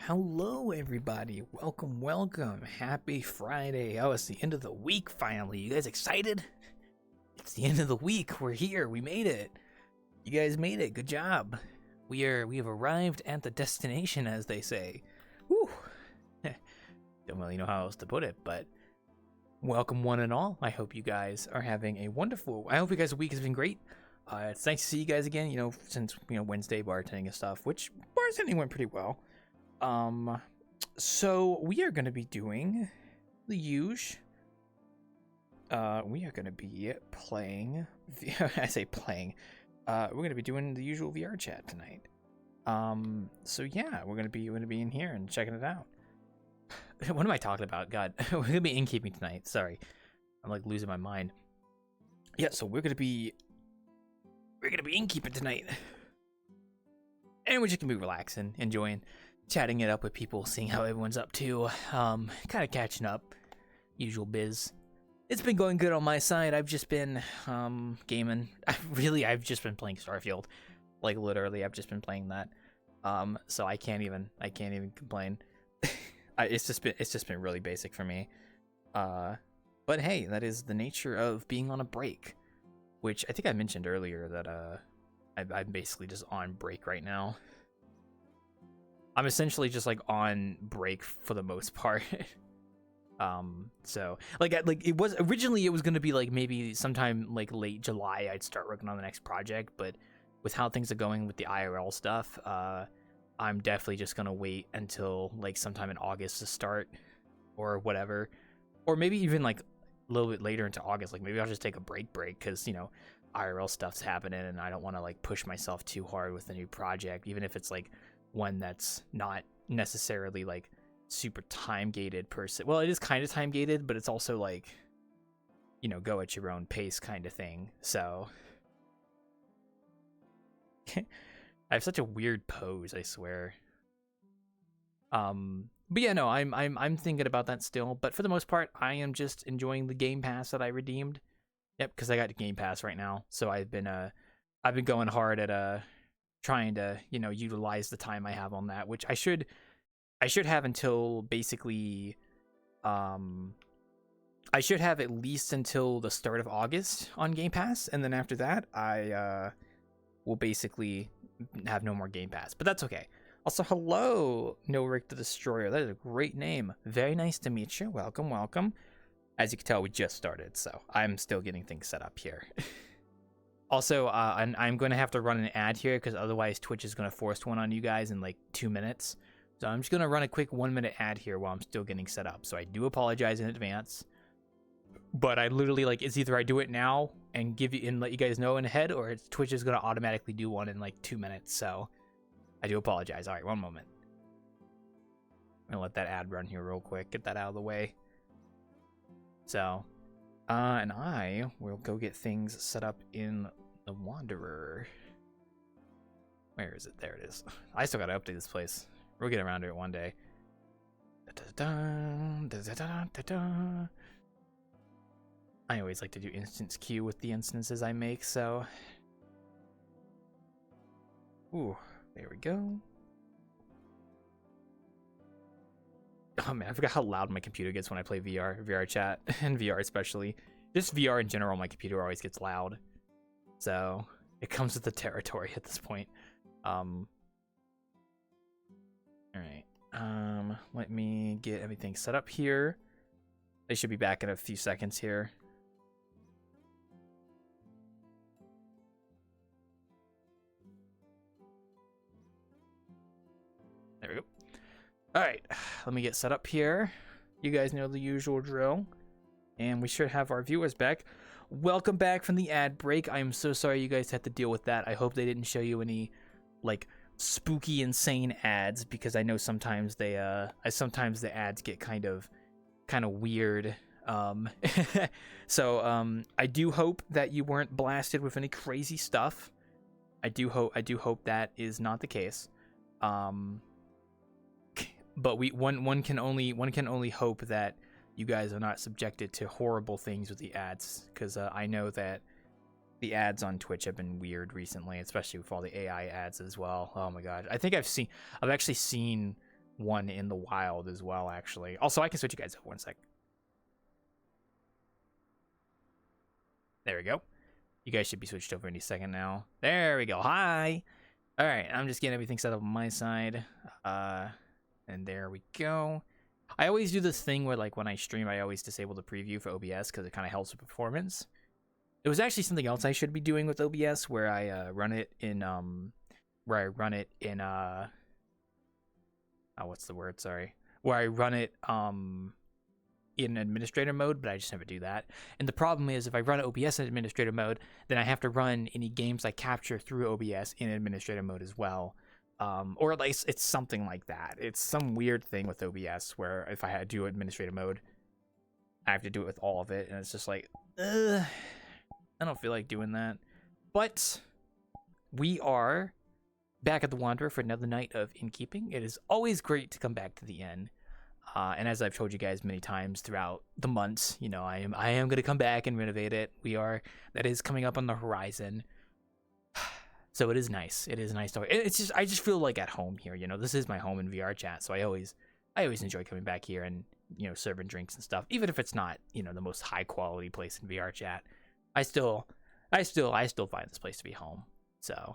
Hello, everybody. Welcome. Happy Friday. Oh, it's the end of the week finally. You guys excited? It's the end of the week. We're here. We made it. You guys made it. Good job. We have arrived at the destination, as they say. Whew. Don't really know how else to put it, but welcome one and all. I hope you guys are having a wonderful. I hope you guys' week has been great. It's nice to see you guys again. Since Wednesday bartending and stuff, which bartending went pretty well. So we are going to be doing the huge. We are going to be playing. I say playing. We're going to be doing the usual VRChat tonight. So yeah, we're going to be in here and checking it out. What am I talking about? God, we're going to be Innkeeping tonight. Sorry, I'm like losing my mind. Yeah, so we're going to be Innkeeping tonight, and we're just going to be relaxing, enjoying. Chatting it up with people, seeing how everyone's up to, kind of catching up, usual biz. It's been going good on my side. I've just been gaming. I've just been playing Starfield, like literally, I've just been playing that. So I can't even complain. It's just been really basic for me. But hey, that is the nature of being on a break, which I think I mentioned earlier that I'm basically just on break right now. I'm essentially just like on break for the most part. So like it was originally, it was going to be like maybe sometime like late July I'd start working on the next project, but with how things are going with the IRL stuff, I'm definitely just going to wait until like sometime in August to start or whatever, or maybe even like a little bit later into August. Like maybe I'll just take a break because IRL stuff's happening and I don't want to like push myself too hard with a new project, even if it's like one that's not necessarily like super time gated per se. Well, it is kind of time gated, but it's also like, go at your own pace kind of thing. So I have such a weird pose, I swear. But yeah, no, I'm thinking about that still. But for the most part, I am just enjoying the Game Pass that I redeemed. Yep, because I got Game Pass right now, so I've been going hard at trying to utilize the time I have on that, which I should have until basically I should have at least until the start of August on Game Pass, and then after that I will basically have no more Game Pass, but that's okay. Also, hello, No Rick the Destroyer. That is a great name. Very nice to meet you. Welcome. As you can tell, we just started, so I'm still getting things set up here. Also, I'm going to have to run an ad here because otherwise Twitch is going to force one on you guys in like 2 minutes. So I'm just going to run a quick 1-minute ad here while I'm still getting set up. So I do apologize in advance. But I literally, like, it's either I do it now and let you guys know in ahead, or Twitch is going to automatically do one in like 2 minutes. So I do apologize. All right, one moment. I'm going to let that ad run here real quick. Get that out of the way. So... and I will go get things set up in the Wanderer. Where is it? There it is. I still gotta update this place. We'll get around to it one day. I always like to do instance queue with the instances I make, so. Ooh, there we go. Oh man, I forgot how loud my computer gets when I play VRChat, and VR especially. Just VR in general, my computer always gets loud. So, it comes with the territory at this point. Alright. Let me get everything set up here. They should be back in a few seconds here. There we go. Alright, let me get set up here. You guys know the usual drill. And we should have our viewers back. Welcome back from the ad break. I'm so sorry you guys had to deal with that. I hope they didn't show you any, like, spooky, insane ads, because I know sometimes sometimes the ads get kind of weird. So I do hope that you weren't blasted with any crazy stuff. I do hope that is not the case. But one can only hope that you guys are not subjected to horrible things with the ads, because I know that the ads on Twitch have been weird recently, especially with all the AI ads as well. Oh my god, I think I've actually seen one in the wild as well, actually. Also, I can switch you guys up 1 sec. There we go. You guys should be switched over any second now. There we go. Hi. All right, I'm just getting everything set up on my side. And there we go. I always do this thing where, like, when I stream, I always disable the preview for OBS because it kind of helps with performance. It was actually something else I should be doing with OBS, where I run it in what's the word? Sorry. Where I run it in administrator mode, but I just never do that. And the problem is, if I run OBS in administrator mode, then I have to run any games I capture through OBS in administrator mode as well. Or at least it's something like that. It's some weird thing with OBS where if I had to do administrative mode, I have to do it with all of it, and it's just like, I don't feel like doing that. But we are back at the Wanderer for another night of Innkeeping. It is always great to come back to the inn. And as I've told you guys many times throughout the months, you know, I am gonna come back and renovate it. That is coming up on the horizon. So it is nice. It is nice to. I just feel like at home here. You know, this is my home in VRChat, so I always enjoy coming back here and, you know, serving drinks and stuff. Even if it's not, you know, the most high quality place in VRChat, I still find this place to be home. So,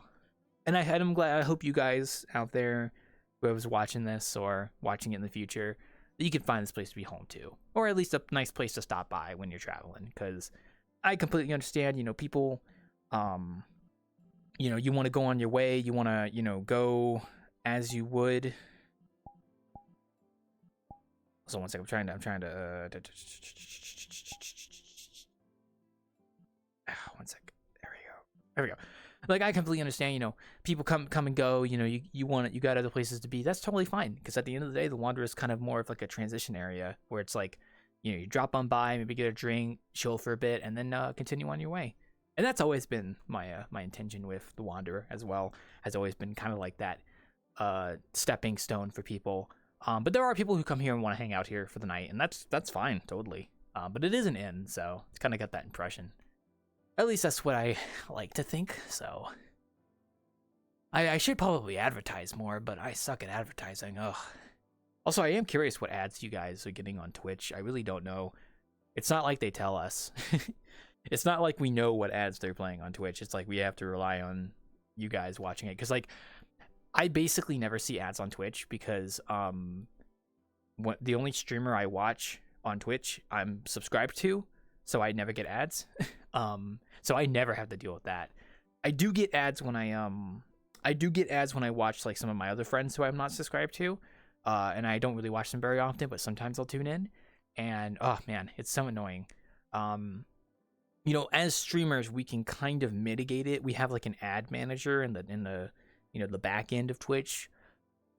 and I'm glad. I hope you guys out there, whoever's watching this or watching it in the future, that you can find this place to be home too, or at least a nice place to stop by when you're traveling. Because I completely understand. You know, people, you know, you want to go on your way, you want to, you know, go as you would. So 1 second, I'm trying to 1 sec. There we go. Like, I completely understand, you know, people come and go, you know, you got other places to be. That's totally fine, because at the end of the day, the Wanderer is kind of more of like a transition area where it's like, you know, you drop on by, maybe get a drink, chill for a bit, and then continue on your way. And that's always been my intention with the Wanderer as well. Has always been kind of like that stepping stone for people. But there are people who come here and want to hang out here for the night, and that's fine, totally. But it is an inn, so it's kind of got that impression. At least that's what I like to think. So I should probably advertise more, but I suck at advertising. Ugh. Also, I am curious what ads you guys are getting on Twitch. I really don't know. It's not like they tell us. It's not like we know what ads they're playing on Twitch. It's like we have to rely on you guys watching it. Because, like, I basically never see ads on Twitch because the only streamer I watch on Twitch I'm subscribed to, so I never get ads. So I never have to deal with that. I do get ads when I watch, like, some of my other friends who I'm not subscribed to. And I don't really watch them very often, but sometimes I'll tune in. And, oh, man, it's so annoying. You know, as streamers, we can kind of mitigate it. We have like an ad manager in the you know, the back end of Twitch,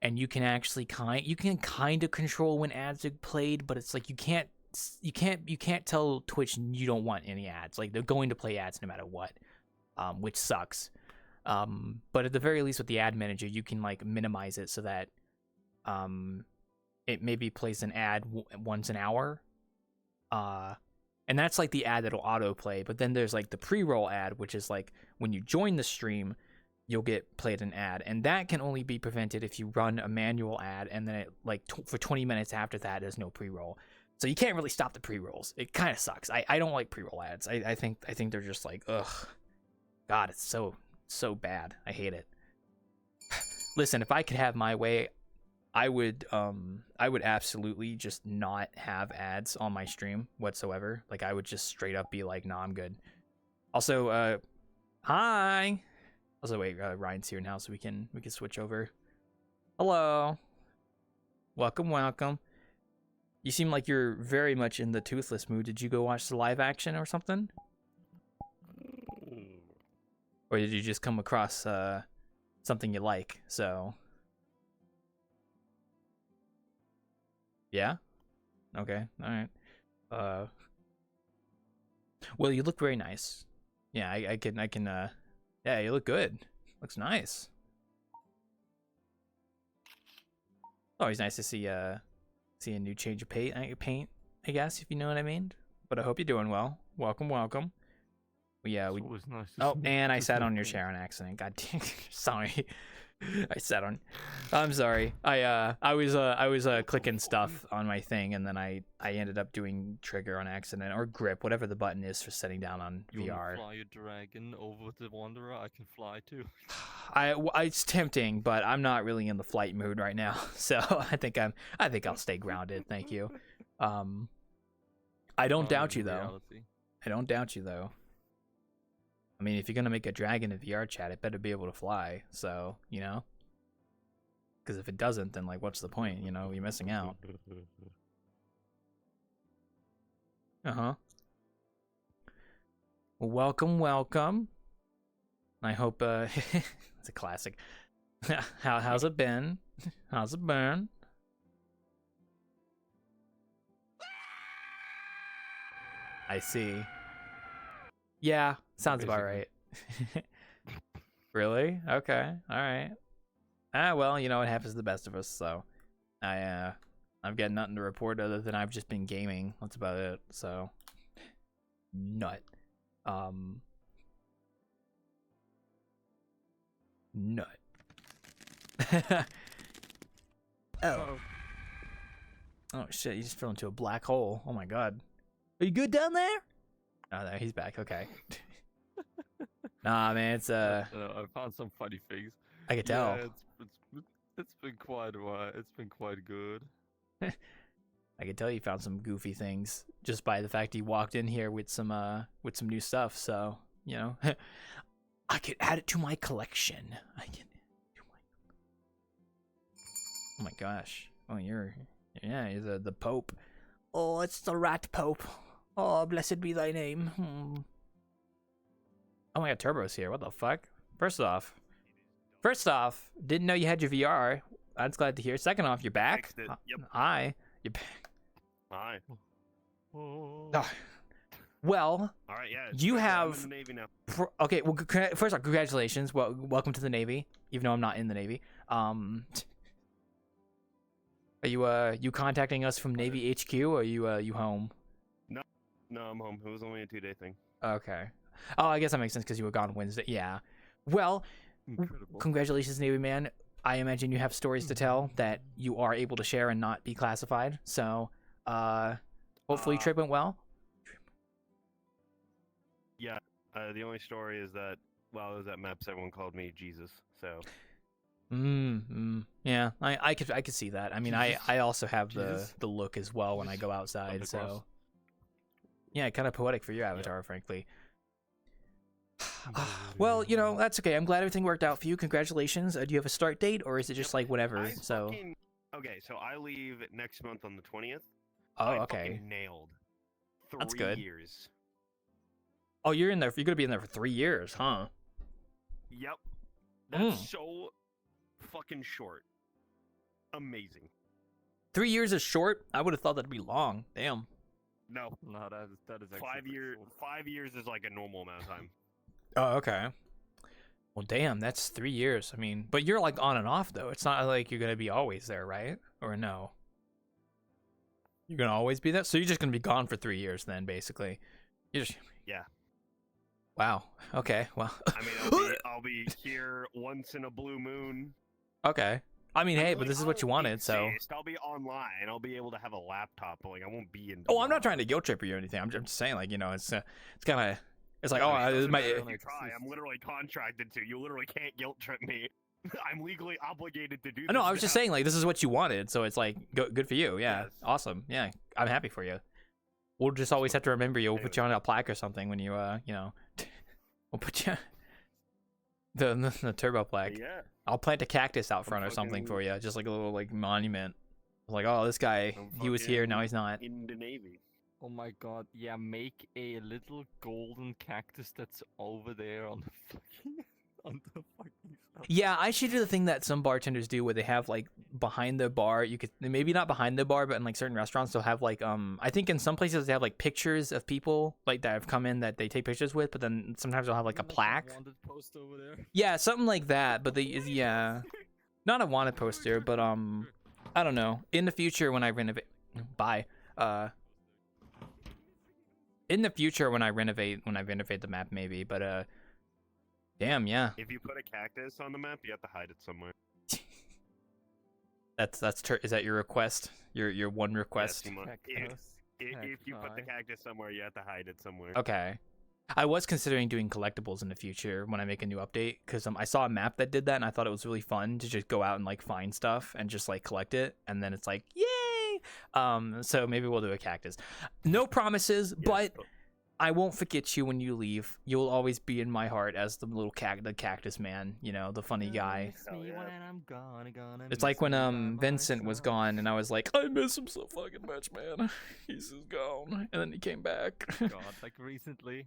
and you can actually kind of control when ads are played, but it's like you can't tell Twitch you don't want any ads. Like, they're going to play ads no matter what, which sucks. But at the very least with the ad manager, you can like minimize it so that it maybe plays an ad once an hour. And that's like the ad that'll autoplay. But then there's like the pre-roll ad, which is like when you join the stream, you'll get played an ad, and that can only be prevented if you run a manual ad, and then it like for 20 minutes after that, there's no pre-roll. So you can't really stop the pre-rolls. It kind of sucks. I don't like pre-roll ads. I think they're just like, ugh, God, it's so bad. I hate it. Listen, if I could have my way, I would absolutely just not have ads on my stream whatsoever. Like I would just straight up be like, nah, I'm good. Also, hi. Also, wait, Ryan's here now, so we can switch over. Hello. Welcome. You seem like you're very much in the toothless mood. Did you go watch the live action or something? Or did you just come across something you like? So yeah. Okay. All right. Well, you look very nice. Yeah, I can. Yeah, you look good. Looks nice. Always nice to see a new change of paint, I guess, if you know what I mean. But I hope you're doing well. Welcome. Yeah, we. Nice Oh, and I sat on your chair on accident. God damn. Sorry. I sat on. I'm sorry. I was clicking stuff on my thing, and then I ended up doing trigger on accident, or grip, whatever the button is for setting down on you VR. Fly a dragon over the Wanderer. I can fly too. It's tempting, but I'm not really in the flight mood right now, so I think I'll stay grounded. Thank you. I don't doubt you though. I don't doubt you though. I mean, if you're gonna make a dragon in VRChat, it better be able to fly. So, you know, because if it doesn't, then like, what's the point? You know, you're missing out. Well, welcome. I hope it's a classic. How's it been? How's it been? I see. Yeah, sounds about right. Really? Okay. All right. Well, you know, it happens to the best of us, so I've got nothing to report other than I've just been gaming. That's about it. So nut. Nut. Oh shit, you just fell into a black hole. Oh my god. Are you good down there? Oh, there, he's back. Okay. Nah, man, it's I found some funny things. I could tell. Yeah, it's been quite a while. It's been quite good. I could tell you found some goofy things just by the fact you walked in here with some new stuff. So, you know, I could add it to my collection. Oh my gosh. Oh, you're the Pope. Oh, it's the Rat Pope. Oh, blessed be thy name. Oh my god, Turbo's here. What the fuck? First off, didn't know you had your VR. That's glad to hear. Second off, you're back. Yep. Hi. You're back. Hi. Oh. Well. All right. Yeah. You have. I'm in the Navy now. Okay. Well, first off, congratulations. Well, welcome to the Navy. Even though I'm not in the Navy. Are you contacting us from Navy HQ, or are you home? No, I'm home. It was only a 2-day thing. Okay. Oh, I guess that makes sense because you were gone Wednesday. Yeah. Well, Incredible. Congratulations, Navy man. I imagine you have stories to tell that you are able to share and not be classified. So, hopefully, trip went well. Yeah. The only story is that while I was at Maps, everyone called me Jesus. So. Yeah, I could see that. I mean, I also have the look as well when I go outside. So. Yeah, kind of poetic for your avatar, frankly. Well, you know, that's okay. I'm glad everything worked out for you. Congratulations. Do you have a start date, or is it just like whatever? Okay, so I leave next month on the 20th. Oh, I okay. Nailed. 3 That's good. years. Oh, you're in there. You're gonna be in there for 3 years, huh? Yep. That's so fucking short. Amazing. 3 years is short. I would have thought that'd be long. Damn. No, that is actually 5 years. 5 years is like a normal amount of time. Oh, okay. Well, damn, that's 3 years. I mean, but you're like on and off though. It's not like you're gonna be always there, right? Or no? You're gonna always be that. So you're just gonna be gone for 3 years then, basically. You're just... Yeah. Wow. Okay. Well. I mean, I'll be here once in a blue moon. Okay. I mean, hey, mean, but this is what you wanted, so. I'll be online. I'll be able to have a laptop, but like I won't be in. Oh, I'm not trying to guilt trip you or anything. I'm just saying, like, you know, it's kind of, it's like, I mean, oh, doesn't my. matter if you try. I'm literally contracted to. You literally can't guilt trip me. I'm legally obligated to do this. No, I was just saying, like, this is what you wanted, so it's like, good for you. Yeah, Yes. awesome. Yeah, I'm happy for you. We'll just always have to remember you. We'll put you on a plaque or something when you, you know, we'll put you the turbo plaque. Yeah. I'll plant a cactus out front or something for you, just like a little like monument. Like, oh, this guy, he was here, now he's not. In the Navy. Oh my god, yeah, make a little golden cactus that's over there on the fucking stuff. Yeah, I should do the thing that some bartenders do where they have like behind the bar, you could maybe not behind the bar, but in like certain restaurants they'll have like I think in some places they have like pictures of people like that have come in that they take pictures with, but then sometimes they'll have like a plaque. Wanted poster over there. Yeah, something like that, but yeah. Not a wanted poster, but I don't know. In the future when I renovate in the future when I renovate the map maybe, but damn, yeah. If you put a cactus on the map, you have to hide it somewhere. Is that your request? Your one request? If you put the cactus somewhere, you have to hide it somewhere. Okay. I was considering doing collectibles in the future when I make a new update, because I saw a map that did that, and I thought it was really fun to just go out and like find stuff and just like collect it, and then it's like, yay! So maybe we'll do a cactus. No promises, but I won't forget you when you leave. You'll always be in my heart as the little cactus man, you know, the funny guy. It's like when Vincent was gone, and I was like, I miss him so fucking much, man. He's just gone, and then he came back. God, like recently,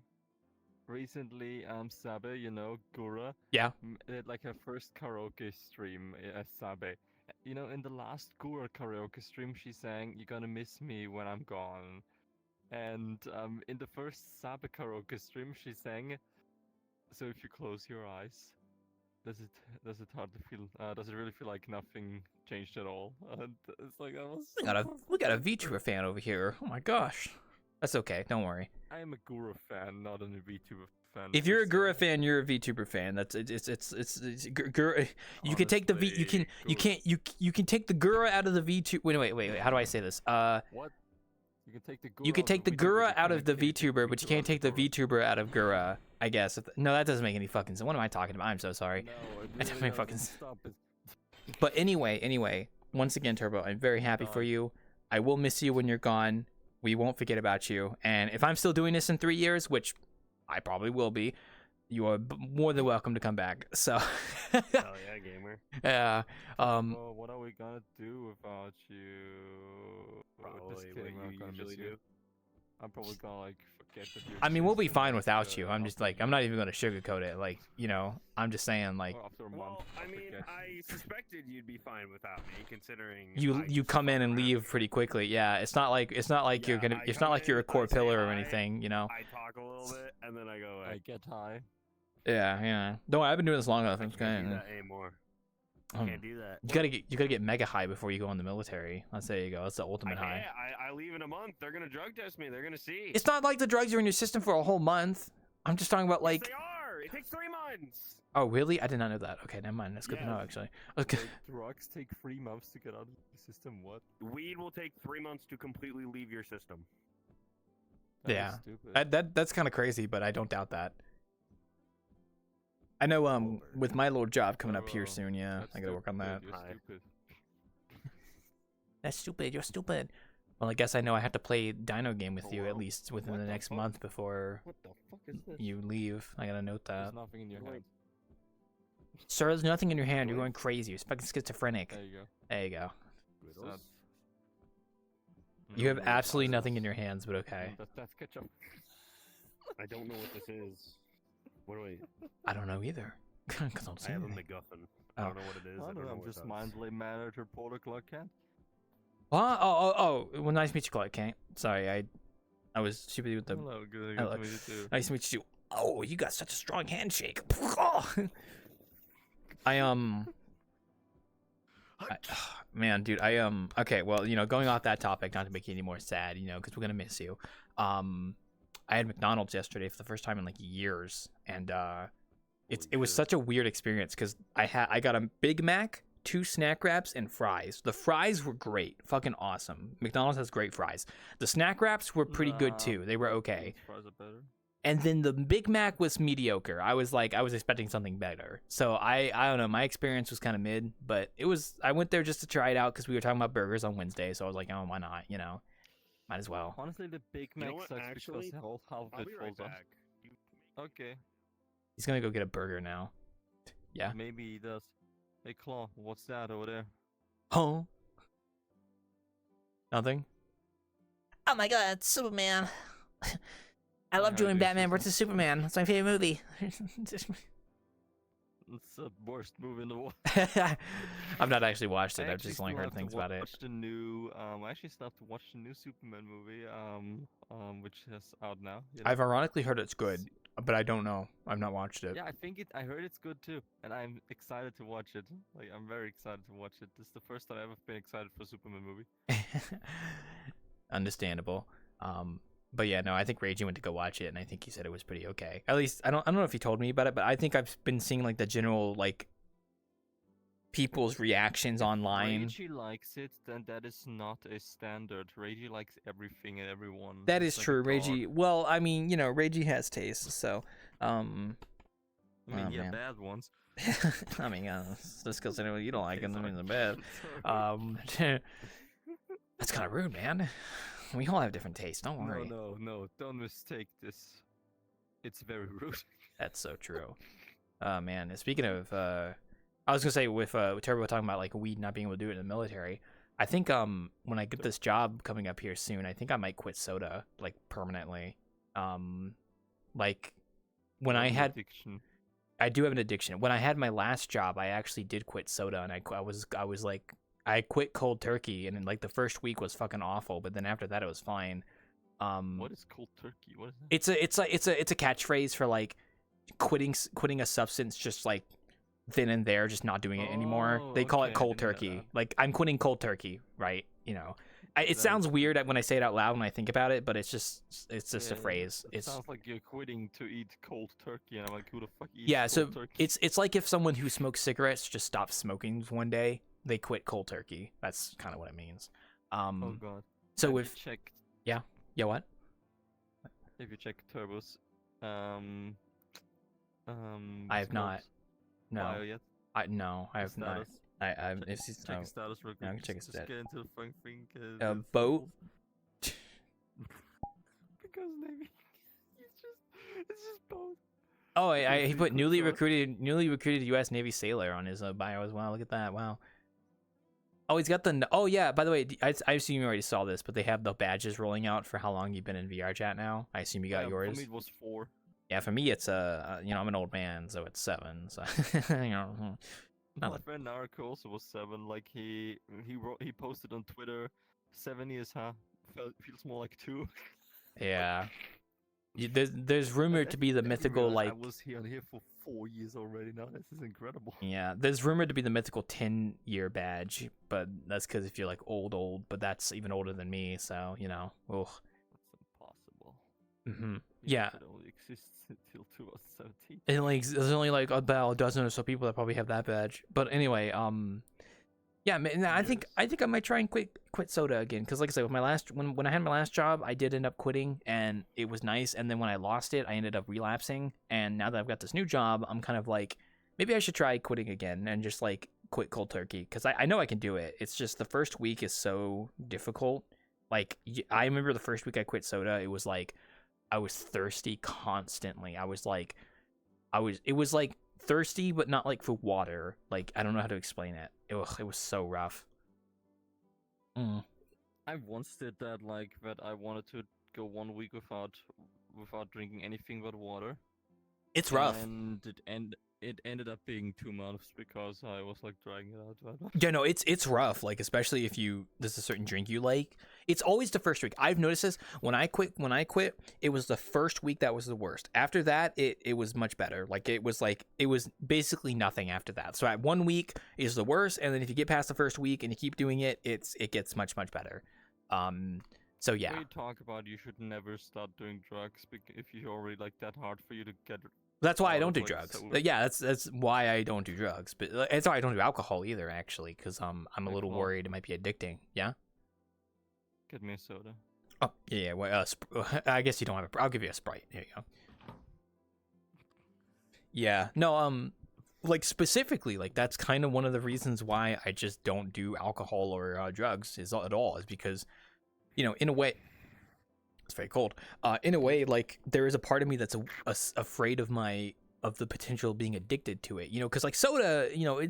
Sabe, you know, Gura. Yeah. Did like her first karaoke stream as Sabe. You know, in the last Gura karaoke stream, she sang "You're Gonna Miss Me When I'm Gone," and in the first Sabe karaoke stream, she sang, "So if you close your eyes, does it hardly feel? Does it really feel like nothing changed at all?" And it's like that was. We got a VTuber fan over here. Oh my gosh. That's okay. Don't worry. I am a Gura fan, not a VTuber fan. If you're a Gura fan, you're a VTuber fan. That's it's Gura. You can take the V. You can take the Gura out of the VTuber. Wait. How do I say this? What? You can take the Gura out of the VTuber, but you can't take the VTuber out of Gura. I guess. No, that doesn't make any fucking sense. What am I talking about? I'm so sorry. No, That doesn't make fucking sense. But anyway, once again, Turbo, I'm very happy for you. I will miss you when you're gone. We won't forget about you. And if I'm still doing this in 3 years, which I probably will be, you are more than welcome to come back. So. Hell yeah, gamer. Yeah. Well, what are we gonna do without you? Probably what you usually do. I'm probably gonna like forget that you're. I mean, we'll be fine without you. I'm just like, I'm not even gonna sugarcoat it. Like, you know, I'm just saying, like, After a month, Well, I I'll mean, forget. I suspected you'd be fine without me, considering you come in and leave pretty quickly. Yeah, it's not like you're gonna. It's not like you're a core pillar or anything. You know. I talk a little bit and then I go away. I get high. Yeah. Don't worry, I've been doing this long enough. I I'm can't do kind that anymore. of. Can't do that. You gotta get mega high before you go in the military. There you go. That's the ultimate high. I leave in a month. They're gonna drug test me. They're gonna see. It's not like the drugs are in your system for a whole month. I'm just talking about like. Yes, they are. It takes 3 months. Oh really? I did not know that. Okay, never mind. That's good to know Yes. actually. Okay. Drugs take 3 months to get out of the system. What? Weed will take 3 months to completely leave your system. That is Yeah. stupid. That's kind of crazy, but I don't doubt that. I know with my little job coming up here soon, yeah, That's I gotta work on that. You're Hi. stupid. That's stupid. You're stupid. Well, I guess I know I have to play Dino game with you at Hello? least within What the the next fuck? month before What the fuck is this? you leave. I gotta note that. There's nothing in your hand. Sir, there's nothing in your hand. You're going crazy. You're fucking schizophrenic. There you go. There you go. It's not- You have absolutely nothing in your hands, but okay. That's ketchup. I don't know what this is. What do I? I don't know either. Because I'm I saying have a anything. MacGuffin. I Oh. don't know what it is. I don't know. know I'm what just it does. mindfully manager protocol can. Oh. Well, nice to meet you, Clark Kent. Sorry, I was stupid with the. Hello, good Hello. to meet you too. Nice to meet you. Oh, you got such a strong handshake. Oh. I Man, dude, okay, well, going off that topic, not to make you any more sad, because we're gonna miss you. I had McDonald's yesterday for the first time in like years, and it was such a weird experience because I got a Big Mac, 2 snack wraps, and fries. The fries were great, fucking awesome. McDonald's has great fries. The snack wraps were pretty good too. They were okay. Fries are better. And then the Big Mac was mediocre. I was expecting something better. So I don't know. My experience was kind of mid, but I went there just to try it out because we were talking about burgers on Wednesday. So I was like, oh, why not? Might as well. Honestly, the Big Mac sucks because half of I'll it be falls right off. back. Okay. He's gonna go get a burger now. Yeah. Maybe he does. Hey, Claw, what's that over there? Huh? Nothing. Oh my god, Superman. I love Yeah, doing dude, Batman Superman. vs. Superman. That's my favorite movie. It's the worst movie in the world. I've not actually watched it. I I've just only still heard have to things about it. watch the new. I actually still have to watch the new Superman movie. Which is out now. I've ironically heard it's good, but I don't know. I've not watched it. Yeah, I heard it's good too, and I'm excited to watch it. Like, I'm very excited to watch it. This is the first time I've ever been excited for a Superman movie. Understandable. But yeah, no, I think Reggie went to go watch it, and I think he said it was pretty okay. At least I don't know if he told me about it, but I think I've been seeing like the general like people's reactions online. Reggie likes it, then that is not a standard. Reggie likes everything and everyone. That He's is like a true, dog. Reggie. Well, I mean, Reggie has taste, so I mean, oh, yeah, man. bad ones. I mean, just because you don't like it doesn't mean they're bad. Sorry. That's kind of rude, man. We all have different tastes. Don't worry. No, don't mistake this. It's very rude. That's so true. Man. Speaking of, I was gonna say with Turbo talking about like weed not being able to do it in the military. I think when I get this job coming up here soon, I think I might quit soda like permanently. Like when I had, addiction. I do have an addiction. When I had my last job, I actually did quit soda, and I was like. I quit cold turkey, and then, like the first week was fucking awful, but then after that it was fine. What is cold turkey? What is that? It's a catchphrase for like quitting a substance, just like then and there, just not doing it anymore. They call it okay, I cold didn't know turkey. that. Like I'm quitting cold turkey, right? It sounds weird when I say it out loud when I think about it, but it's just a phrase. It It's sounds like you're quitting to eat cold turkey, and I'm like, who the fuck eats yeah. cold So turkey? it's like if someone who smokes cigarettes just stops smoking one day, they quit cold turkey. That's kind of what it means. Oh god. So Have you if checked yeah, what? if you check Turbo's I have not. No, bio yet? I have not. Status. I Check, if he's check his status real quick. yeah, I can check his Just stat. get into the fucking thing. Boat. Because maybe it's just both. Oh, he put Cool newly sauce. recruited U.S. Navy sailor on his bio as well. Look at that! Wow. Oh, he's got the. Oh yeah. By the way, I assume you already saw this, but they have the badges rolling out for how long you've been in VRChat now. I assume you got yours. For me, it was 4. Yeah, for me it's I'm an old man, so it's 7. So My Not friend Narco also was 7. Like he posted on Twitter, 7 years, huh? Feels more like 2. yeah. There's rumored to be the I mythical realized like I was here for 4 years already now. This is incredible. yeah. There's rumored to be the mythical 10-year badge, but that's because if you're like old, but that's even older than me, so ugh. That's impossible. Mm-hmm. Because Yeah. It only exists until 2017. And like there's only like about a dozen or so people that probably have that badge. But anyway, yeah, man, I think I might try and quit soda again because like I said, with my last when I had my last job, I did end up quitting and it was nice. And then when I lost it, I ended up relapsing. And now that I've got this new job, I'm kind of like maybe I should try quitting again and just like quit cold turkey because I know I can do it. It's just the first week is so difficult. Like I remember the first week I quit soda, it was like I was thirsty constantly. It was like thirsty, but not like for water. Like I don't know how to explain it. Ugh, it was so rough. I once did that, like that I wanted to go 1 week without drinking anything but water. It's rough. And it ended up being 2 months because I was like dragging it out that much. Yeah, no, it's rough. Like, especially if there's a certain drink you like. It's always the first week. I've noticed this when I quit. It was the first week that was the worst. After that, it was much better. Like it was basically nothing after that. So at 1 week is the worst, and then if you get past the first week and you keep doing it, it gets much better. So yeah, We talk about you should never start doing drugs if you're already like that hard for you to get. that's why I out don't of, do like, drugs. sober. Yeah, that's why I don't do drugs. But it's why I don't do alcohol either, actually, because I'm a little Alcohol. worried it might be addicting. Yeah. Get me a soda. Oh yeah. Well, I guess you don't have I'll give you a Sprite. Here you go. Yeah. No. Like specifically, like that's kind of one of the reasons why I just don't do alcohol or drugs is because, in a way, it's very cold. In a way, like there is a part of me that's afraid of the potential of being addicted to it. Because like soda,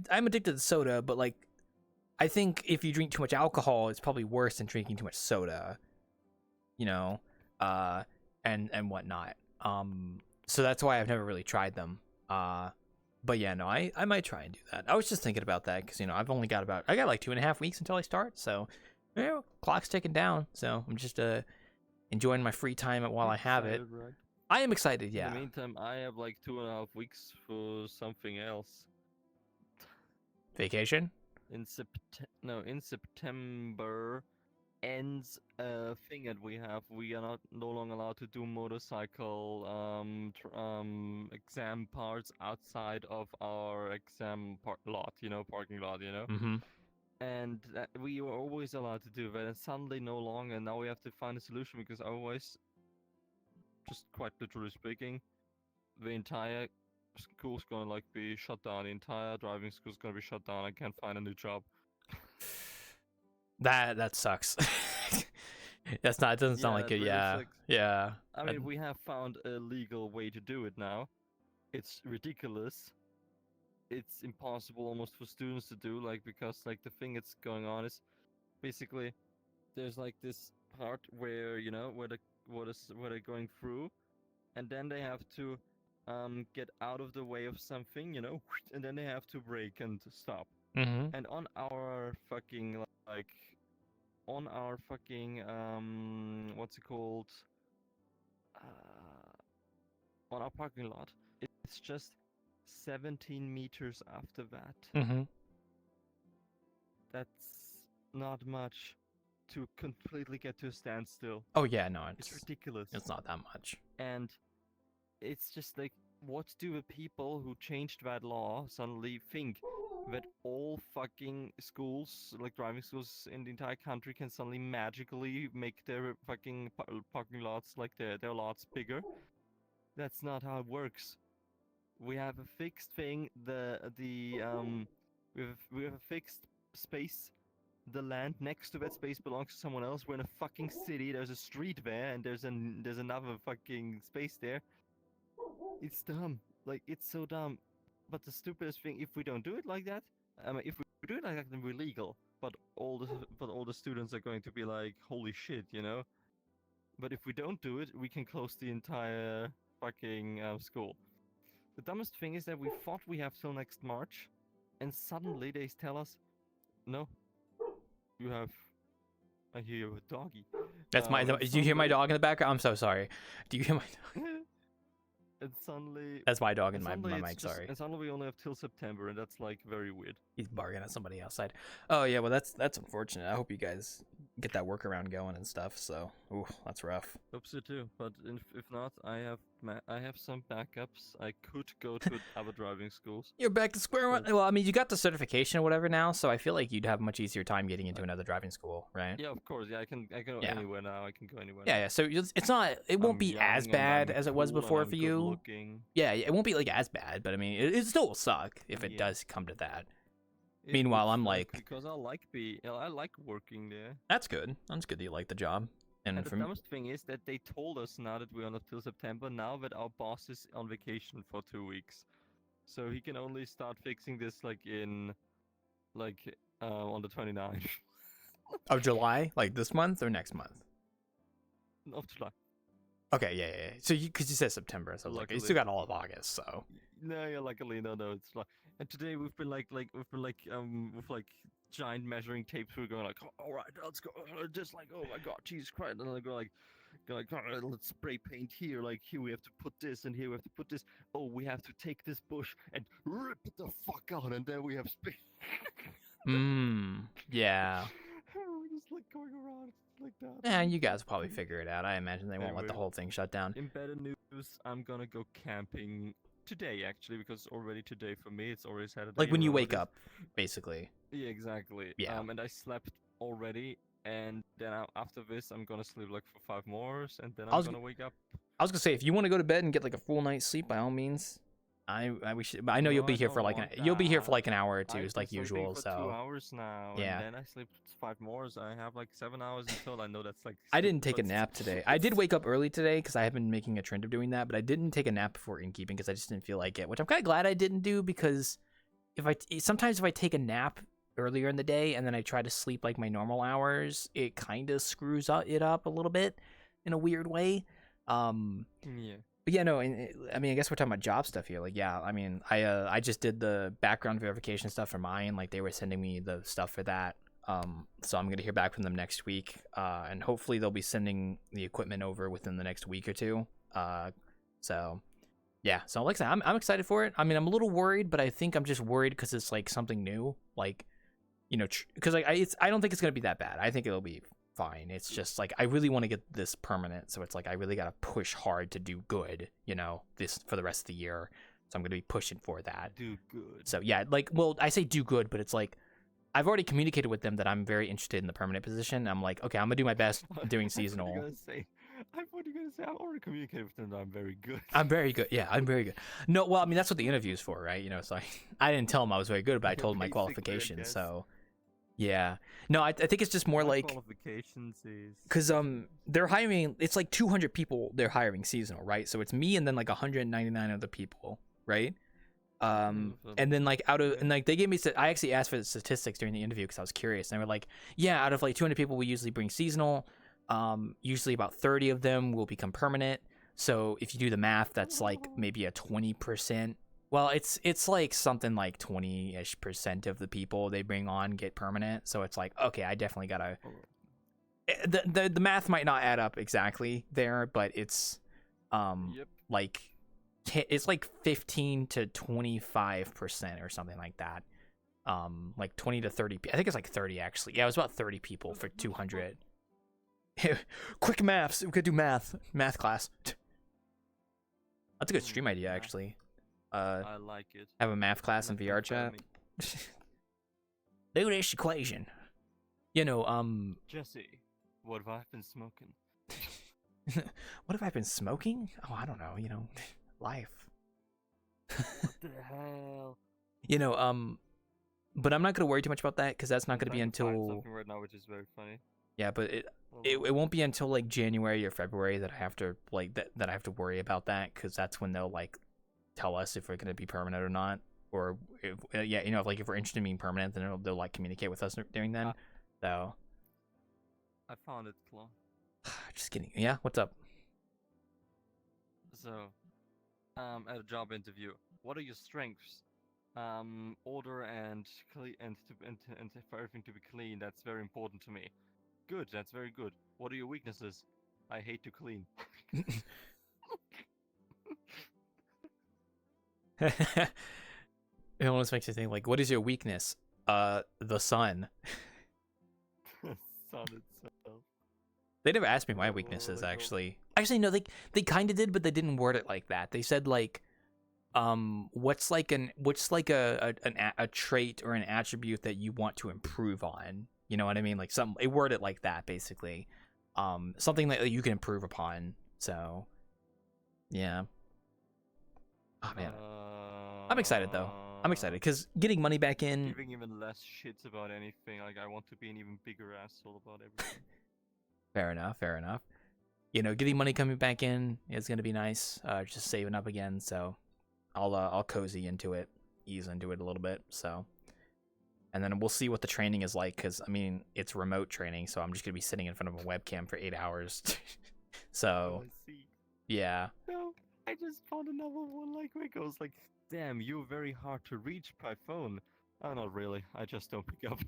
I'm addicted to soda, but like I think if you drink too much alcohol, it's probably worse than drinking too much soda. And whatnot. So that's why I've never really tried them. But yeah, no, I might try and do that. I was just thinking about that because I've only got I got like 2.5 weeks until I start, so clock's ticking down. So I'm just enjoying my free time while I have it. Excited, right? I am excited, yeah. In the meantime, I have like 2.5 weeks for something else. Vacation? In September ends a thing that we have. We are no longer allowed to do motorcycle exam parts outside of our exam parking lot. Mm-hmm. And we were always allowed to do that, and suddenly no longer. And now we have to find a solution because otherwise, just quite literally speaking, the entire school's gonna like be shut down. The entire driving school's gonna be shut down. I can't find a new job. That sucks. It doesn't sound like it. really Yeah. sucks. Yeah. I mean, we have found a legal way to do it now. It's ridiculous. It's impossible almost for students to do, because the thing that's going on is basically there's like this part where where they're going through, and then they have to get out of the way of something, and then they have to brake and stop. Mm-hmm. And on our fucking what's it called? On our parking lot, it's just 17 meters after that. Mm-hmm. That's not much to completely get to a standstill. Oh yeah, no, It's ridiculous. It's not that much. And it's just like, what do the people who changed that law suddenly think? That all fucking schools, like driving schools in the entire country, can suddenly magically make their fucking parking lots, like their lots, bigger? That's not how it works. We have a fixed thing. We have a fixed space. The land next to that space belongs to someone else. We're in a fucking city. There's a street there, and there's another fucking space there. It's dumb. Like, it's so dumb. But the stupidest thing, if we don't do it like that, if we do it like that, then we're legal. But all the students are going to be like, holy shit, But if we don't do it, we can close the entire fucking school. The dumbest thing is that we thought we have till next March, and suddenly they tell us, no, you have. I hear you have a doggy. That's my. Do you hear my dog in the background? I'm so sorry. Do you hear my dog? And suddenly. That's my dog in my suddenly mic. Sorry. And suddenly we only have till September, and that's like very weird. He's barking at somebody outside. Oh yeah, well that's unfortunate. I hope you guys get that workaround going and stuff. So, ooh, that's rough. Hope so too. But if not, I have some backups. I could go to other driving schools. You're back to square one. Well, I mean, you got the certification or whatever now, so I feel like you'd have a much easier time getting into another driving school, right? Yeah, of course. Yeah, I can go anywhere now. I can go anywhere. Yeah. So it's not. It won't be as bad as it was before for you. Looking. Yeah, it won't be like as bad, but I mean, it still will suck if it does come to that. Meanwhile, I'm like, because I like working there. That's good. That's good that you like the job. And the dumbest thing is that they told us now that we're on until September. Now that our boss is on vacation for 2 weeks, so he can only start fixing this on the 29th of July, like this month or next month. of July. Okay, yeah. So because you said September, so I was like, you still got all of August, so. No, yeah, luckily, no, it's like. And today we've been with like giant measuring tapes. We're going like, all right, let's go. Just like, oh my God, Jesus Christ, and I go like, all right, let's spray paint here. Like here we have to put this, and here we have to put this. Oh, we have to take this bush and rip it the fuck out, and then we have space. Yeah. We're just like going around like that. Yeah, you guys will probably figure it out. I imagine they won't let the Anyway. whole thing shut down. In better news, I'm gonna go camping today actually, because already today for me it's already Saturday. Like when you whatever wake it is. up, basically. Yeah, exactly. Yeah. And I slept already, and then after this I'm gonna sleep like for 5 more, and then I'm gonna wake up. I was gonna say, if you want to go to bed and get like a full night's sleep, by all means. I know you'll No, be I here for don't like want you'll be here for that. like an hour or two, I've is been like sleeping usual. for So 2 hours now, yeah. and then I sleep 5 more, so I have like 7 hours until. I know that's like. I didn't stupid, take a but nap today. I did wake up early today because I have been making a trend of doing that, but I didn't take a nap before Innkeeping because I just didn't feel like it. Which I'm kind of glad I didn't do, because sometimes if I take a nap earlier in the day and then I try to sleep like my normal hours, it kind of screws it up a little bit in a weird way. Yeah. But yeah, no, I mean, I guess we're talking about job stuff here. Like, yeah, I mean, I just did the background verification stuff for mine. Like, they were sending me the stuff for that. So I'm gonna hear back from them next week. And hopefully they'll be sending the equipment over within the next week or two. So yeah, so like I said, I'm excited for it. I mean, I'm a little worried, but I think I'm just worried because it's like something new. Like, you know, because like I don't think it's gonna be that bad. I think it'll be fine. It's just like I really want to get this permanent, so it's like I really gotta push hard to do good, you know, this for the rest of the year. So I'm gonna be pushing for that. Do good. So yeah, like, well, I say do good, but it's like I've already communicated with them that I'm very interested in the permanent position. I'm like, okay, I'm gonna do my best doing seasonal. I thought you were gonna say I've already communicated with them that I'm very good. I'm very good. Yeah, I'm very good. No, well, I mean, that's what the interview's for, right? You know, so I didn't tell them I was very good, but I told them my Basically, I qualifications. guess. So yeah, no, I think it's just more My like qualifications is because they're hiring. It's like 200 people they're hiring seasonal, right? So it's me and then like 199 other people, right? And then like they gave me. I actually asked for the statistics during the interview because I was curious, and they were like, yeah, out of like 200 people we usually bring seasonal. Usually about 30 of them will become permanent. So if you do the math, that's like maybe a 20%. Well, it's like something like 20-ish% of the people they bring on get permanent. So it's like, okay, I definitely gotta. The math might not add up exactly there, but it's like it's like 15 to 25% or something like that. Like 20 to 30. I think it's like 30 actually. Yeah, it was about 30 people for 200. Quick maths. We could do math class. That's a good stream idea, actually. I like it. Have a math class in VRChat. Do this equation. You know, Jesse, what have I been smoking? what have I been smoking? Oh, I don't know. You know, life. What the hell? You know, but I'm not gonna worry too much about that because that's not gonna be I can find until. something right now, which is very funny. Yeah, but it won't be until like January or February that I have to like that I have to worry about that, because that's when they'll like tell us if we're gonna be permanent or not, or if, yeah, you know, like if we're interested in being permanent, then they'll like communicate with us during then. So I found it, Claw. just kidding. Yeah, what's up? So, at a job interview, what are your strengths? Order and clean, and for everything to be clean. That's very important to me. Good, that's very good. What are your weaknesses? I hate to clean. It almost makes you think like, what is your weakness? The sun. Sun itself. They never asked me my weaknesses, Oh. actually. Actually, no, they kind of did, but they didn't word it like that. They said like, what's like a trait or an attribute that you want to improve on? You know what I mean? Like they word it like that, basically. Something that you can improve upon. So, yeah. Oh man, I'm excited though. I'm excited because getting money back in. Giving even less shits about anything. Like, I want to be an even bigger asshole about everything. Fair enough. You know, getting money coming back in is gonna be nice. Just saving up again, so I'll cozy into it, ease into it a little bit. So, and then we'll see what the training is like, because I mean it's remote training, so I'm just gonna be sitting in front of a webcam for 8 hours. So, I see. Yeah. No, I just found another one like quick. I was like, damn, you're very hard to reach by phone. Oh, not really. I just don't pick up.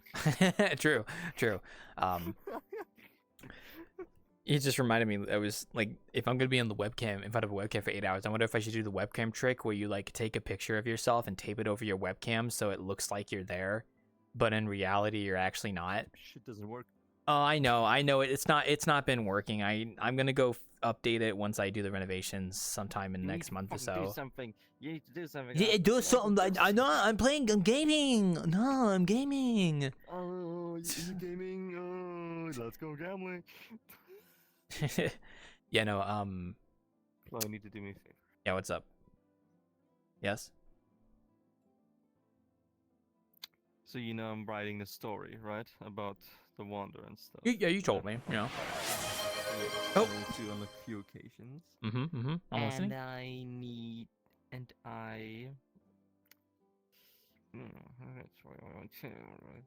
True. It just reminded me. I was like, if I'm gonna be on the webcam in front of a webcam for 8 hours, I wonder if I should do the webcam trick where you like take a picture of yourself and tape it over your webcam so it looks like you're there, but in reality you're actually not. Shit doesn't work. Oh, I know. It's not been working. I'm gonna go update it once I do the renovations sometime in You the need next to month or fucking do so. something. You need to do something. Yeah, do Yeah, something. I know. I'm playing. I'm gaming. No, I'm gaming. Oh, you gaming? Oh, let's go gambling. Yeah, no. Flo, you need to do me a favor. Yeah, what's up? Yes. So I'm writing a story, right, about the Wander and stuff. Yeah, you told me. Yeah. Oh. Oh. To on a few occasions. I'm listening. And I. That's what I want to. Right?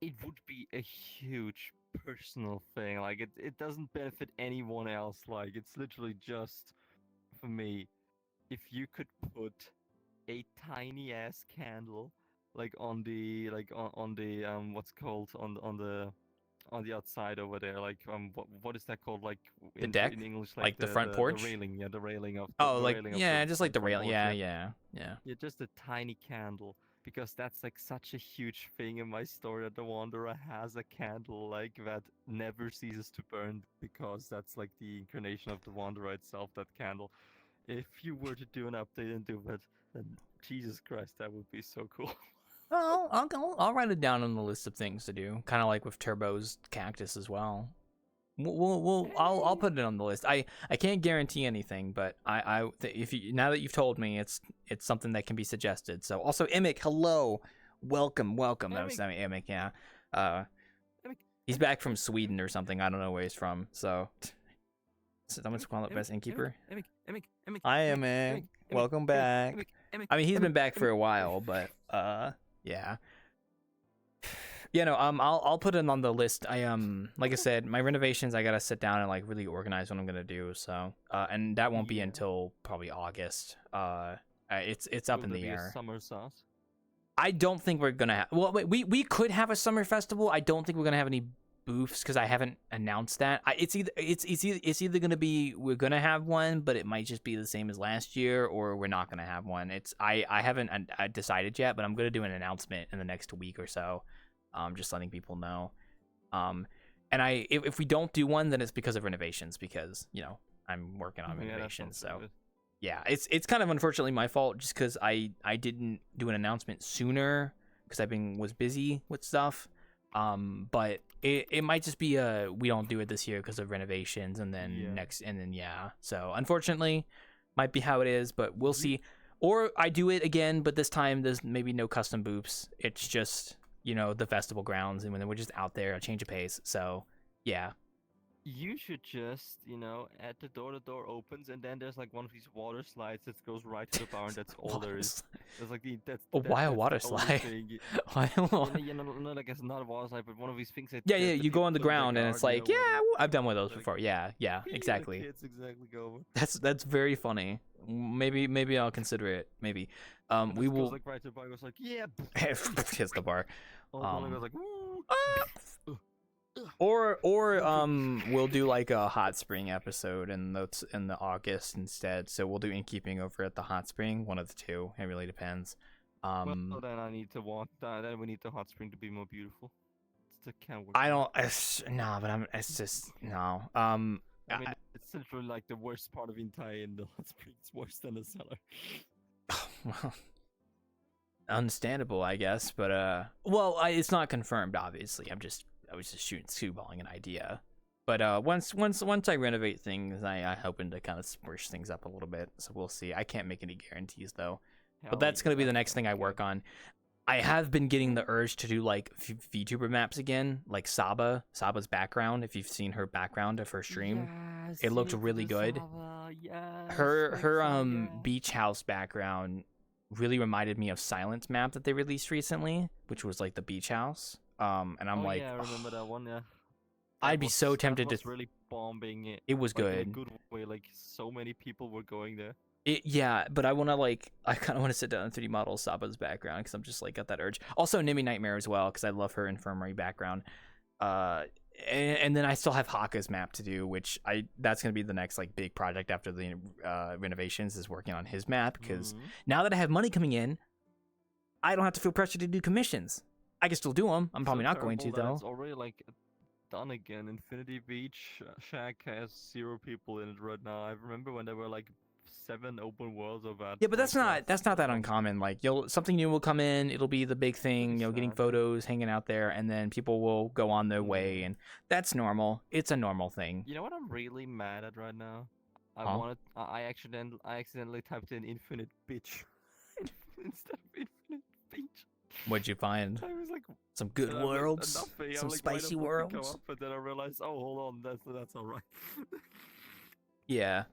It would be a huge personal thing. Like it doesn't benefit anyone else. Like it's literally just for me. If you could put a tiny ass candle like on the what's called on the outside over there, like what is that called, like The deck? in English, Like the front porch? the railing, yeah, the railing of Oh, the like railing of yeah, the just like the front rail. porch, Yeah, yeah. yeah. Yeah, just a tiny candle, because that's like such a huge thing in my story, that the Wanderer has a candle like that never ceases to burn, because that's like the incarnation of the Wanderer itself, that candle. If you were to do an update and do that, then Jesus Christ, that would be so cool. Well, I'll write it down on the list of things to do. Kind of like with Turbo's cactus as well. I'll put it on the list. I can't guarantee anything, but if you, now that you've told me, it's something that can be suggested. So also Immick, hello, welcome. That was Immick, yeah. He's back from Sweden or something. I don't know where he's from. So someone's calling it best innkeeper. Hi, Immick. Welcome back. I mean, he's been back for a while, but yeah. Yeah, no, I'll put it on the list. Like I said, my renovations, I gotta sit down and like really organize what I'm gonna do. So, and that won't be until probably August. It's up in the air. Summer sauce. I don't think we're gonna have. Well, wait, we could have a summer festival. I don't think we're gonna have any booths because I haven't announced that. It's either gonna be we're gonna have one, but it might just be the same as last year, or we're not gonna have one. I haven't decided yet, but I'm gonna do an announcement in the next week or so. Just letting people know. And if we don't do one, then it's because of renovations, because I'm working on renovations. So yeah, it's kind of unfortunately my fault, just because I didn't do an announcement sooner because was busy with stuff. But it might just be we don't do it this year because of renovations, and then so unfortunately might be how it is, but we'll see. Or I do it again, but this time there's maybe no custom booths. It's just the festival grounds, and when we're just out there, a change of pace. So yeah. You should just, at the door opens, and then there's like one of these water slides that goes right to the bar, and that's all there is. There's like why a water slide? Why a water? No, like it's not a water slide, but one of these things that you go on the ground, and it's like, I've done one of those before. Yeah, exactly. Kids exactly go. That's very funny. Maybe I'll consider it. Maybe. We will. Goes like right to the bar. Goes like, yeah. Hits the bar. Goes like, Or we'll do like a hot spring episode in the August instead. So we'll do Innkeeping over at the hot spring, one of the two. It really depends. Well, then I need to walk. Then we need the hot spring to be more beautiful. It can't work. I don't. No, but it's just no. I mean, it's literally like the worst part of entire in the hot spring. It's worse than the cellar. Well, understandable, I guess. But it's not confirmed. Obviously, I was just shooting an idea. But once I renovate things, I hoping to kind of spruce things up a little bit. So we'll see. I can't make any guarantees though. But that's gonna be the next thing I work on. I have been getting the urge to do like VTuber maps again, like Saba's background. If you've seen her background of her stream, it looked really good. Her beach house background really reminded me of Silence map that they released recently, which was like the beach house. And I'm like, yeah, I remember that one. Yeah. I'd be so tempted that to. was really bombing it. It was Like in a good. good way. Like so many people were going there. Yeah, but I want to I kind of want to sit down and 3D model Saba's background because I'm just like got that urge. Also, Nimi Nightmare as well because I love her infirmary background. And then I still have Haka's map to do, which that's gonna be the next like big project after the renovations is working on his map because now that I have money coming in, I don't have to feel pressure to do commissions. I can still do them. I'm probably not going to though. It's already like done again. Infinity Beach Shack has 0 people in it right now. I remember when there were like 7 open worlds of that. Yeah, but that's like, not that uncommon. Like something new will come in, it'll be the big thing, getting photos, hanging out there, and then people will go on their way, and that's normal. It's a normal thing. You know what I'm really mad at right now? I accidentally typed in infinite bitch instead of infinite beach. What'd you find? I was like, some good worlds, some like, spicy worlds. But then I realized, oh, hold on, that's all right. Yeah,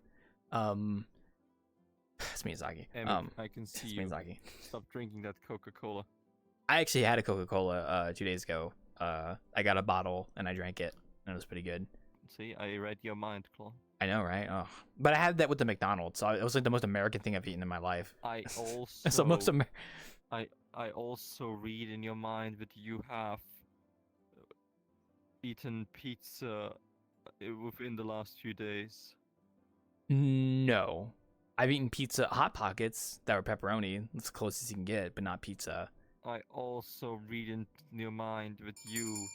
it's Miyazaki. I can see you. Miyazaki. Stop drinking that Coca-Cola. I actually had a Coca-Cola 2 days ago. I got a bottle and I drank it, and it was pretty good. See, I read your mind, Claw. I know, right? Oh, but I had that with the McDonald's, so it was like the most American thing I've eaten in my life. I also. It's the most I also read in your mind that you have eaten pizza within the last few days. No. I've eaten pizza Hot Pockets that were pepperoni. That's the closest you can get, but not pizza. I also read in your mind that you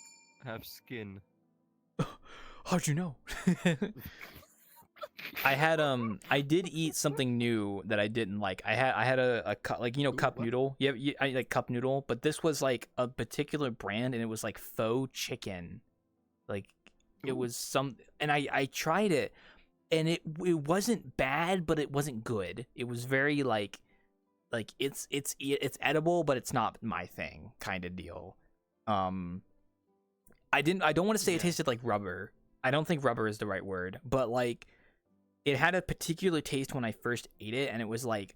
have skin. How'd you know? I did eat something new that I didn't like. I had a cup noodle. Yeah, I like cup noodle, but this was like a particular brand, and it was like faux chicken. Like it was some, and I tried it, and it wasn't bad, but it wasn't good. It was very like it's edible, but it's not my thing kind of deal. I don't want to say it tasted like rubber. I don't think rubber is the right word, but like it had a particular taste when I first ate it, and it was like,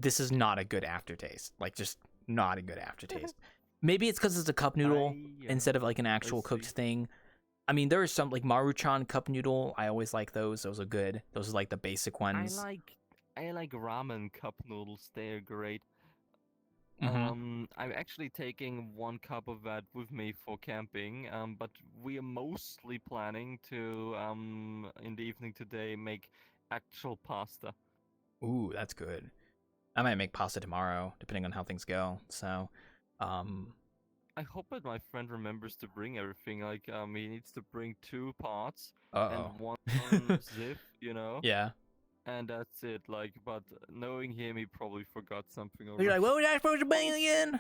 this is not a good aftertaste. Like, just not a good aftertaste. Maybe it's because it's a cup noodle instead of like an actual cooked thing. I mean, there are some like Maruchan cup noodle. I always like those. Those are good. Those are like the basic ones. I like ramen cup noodles. They're great. Mm-hmm. I'm actually taking 1 cup of that with me for camping. But we are mostly planning to in the evening today make actual pasta. Ooh, that's good. I might make pasta tomorrow, depending on how things go. So, I hope that my friend remembers to bring everything. Like, he needs to bring 2 pots and 1 zip, you know? Yeah. And that's it. Like, but knowing him, he probably forgot something already. You're like, what was I supposed to bring again?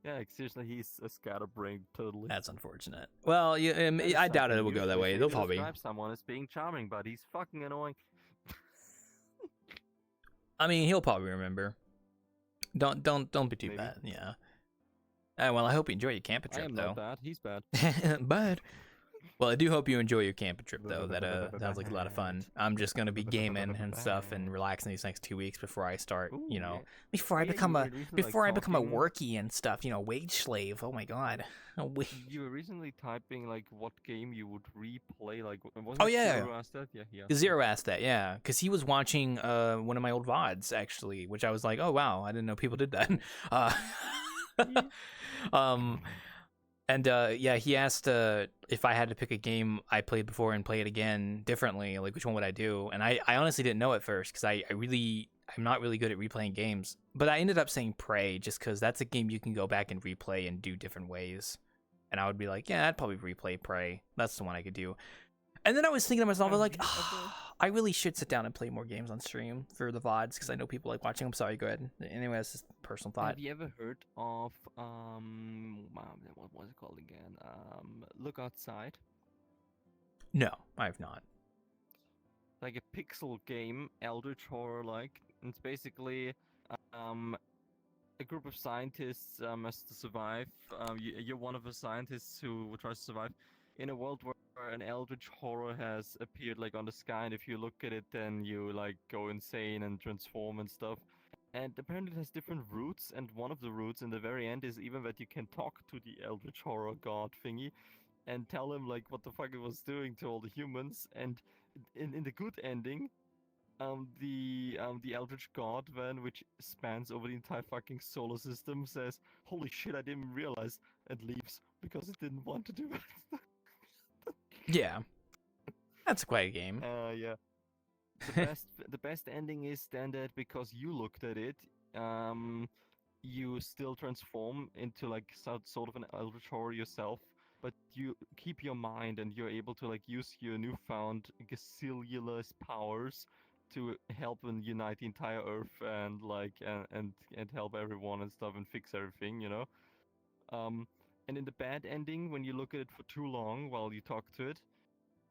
Yeah, seriously, he's a scatterbrain, totally. That's unfortunate. Well, I doubt it will go that way. They'll probably describe someone as being charming, but he's fucking annoying. I mean, he'll probably remember. Don't be too bad. Yeah. Well, I hope you enjoy your camping trip, though. I am not bad. He's bad. Bad. Well, I do hope you enjoy your camping trip, though. That sounds like a lot of fun. I'm just gonna be gaming and stuff and relaxing these next 2 weeks before I start. Before I become a worky and stuff. Wage slave. Oh my god. You were recently typing like what game you would replay. Like, wasn't Zero asked that? Yeah. Zero asked that. Yeah, because he was watching one of my old VODs actually, which I was like, oh wow, I didn't know people did that. And he asked if I had to pick a game I played before and play it again differently, like which one would I do? And I honestly didn't know at first because I'm not really good at replaying games. But I ended up saying Prey just because that's a game you can go back and replay and do different ways. And I would be like, yeah, I'd probably replay Prey. That's the one I could do. And then I was thinking to myself, I was like, I really should sit down and play more games on stream for the VODs because I know people like watching them. Sorry, go ahead. Anyway, that's just a personal thought. Have you ever heard of what was it called again? Look Outside. No, I have not. Like a pixel game, eldritch horror like. It's basically a group of scientists has to survive. You're one of the scientists who tries to survive in a world where an eldritch horror has appeared like on the sky, and if you look at it, then you like go insane and transform and stuff. And apparently it has different routes, and one of the routes in the very end is even that you can talk to the eldritch horror god thingy. and tell him like what the fuck it was doing to all the humans. And in the good ending, the Eldritch God then, which spans over the entire fucking solar system, says, "Holy shit, I didn't realize," and leaves because it didn't want to do it. Yeah, that's quite a game. Yeah. The best ending is then that because you looked at it, you still transform into like sort of an eldritch horror yourself, but you keep your mind and you're able to like use your newfound Gacilulus powers to help and unite the entire Earth and like and help everyone and stuff and fix everything, you know. And in the bad ending, when you look at it for too long while you talk to it,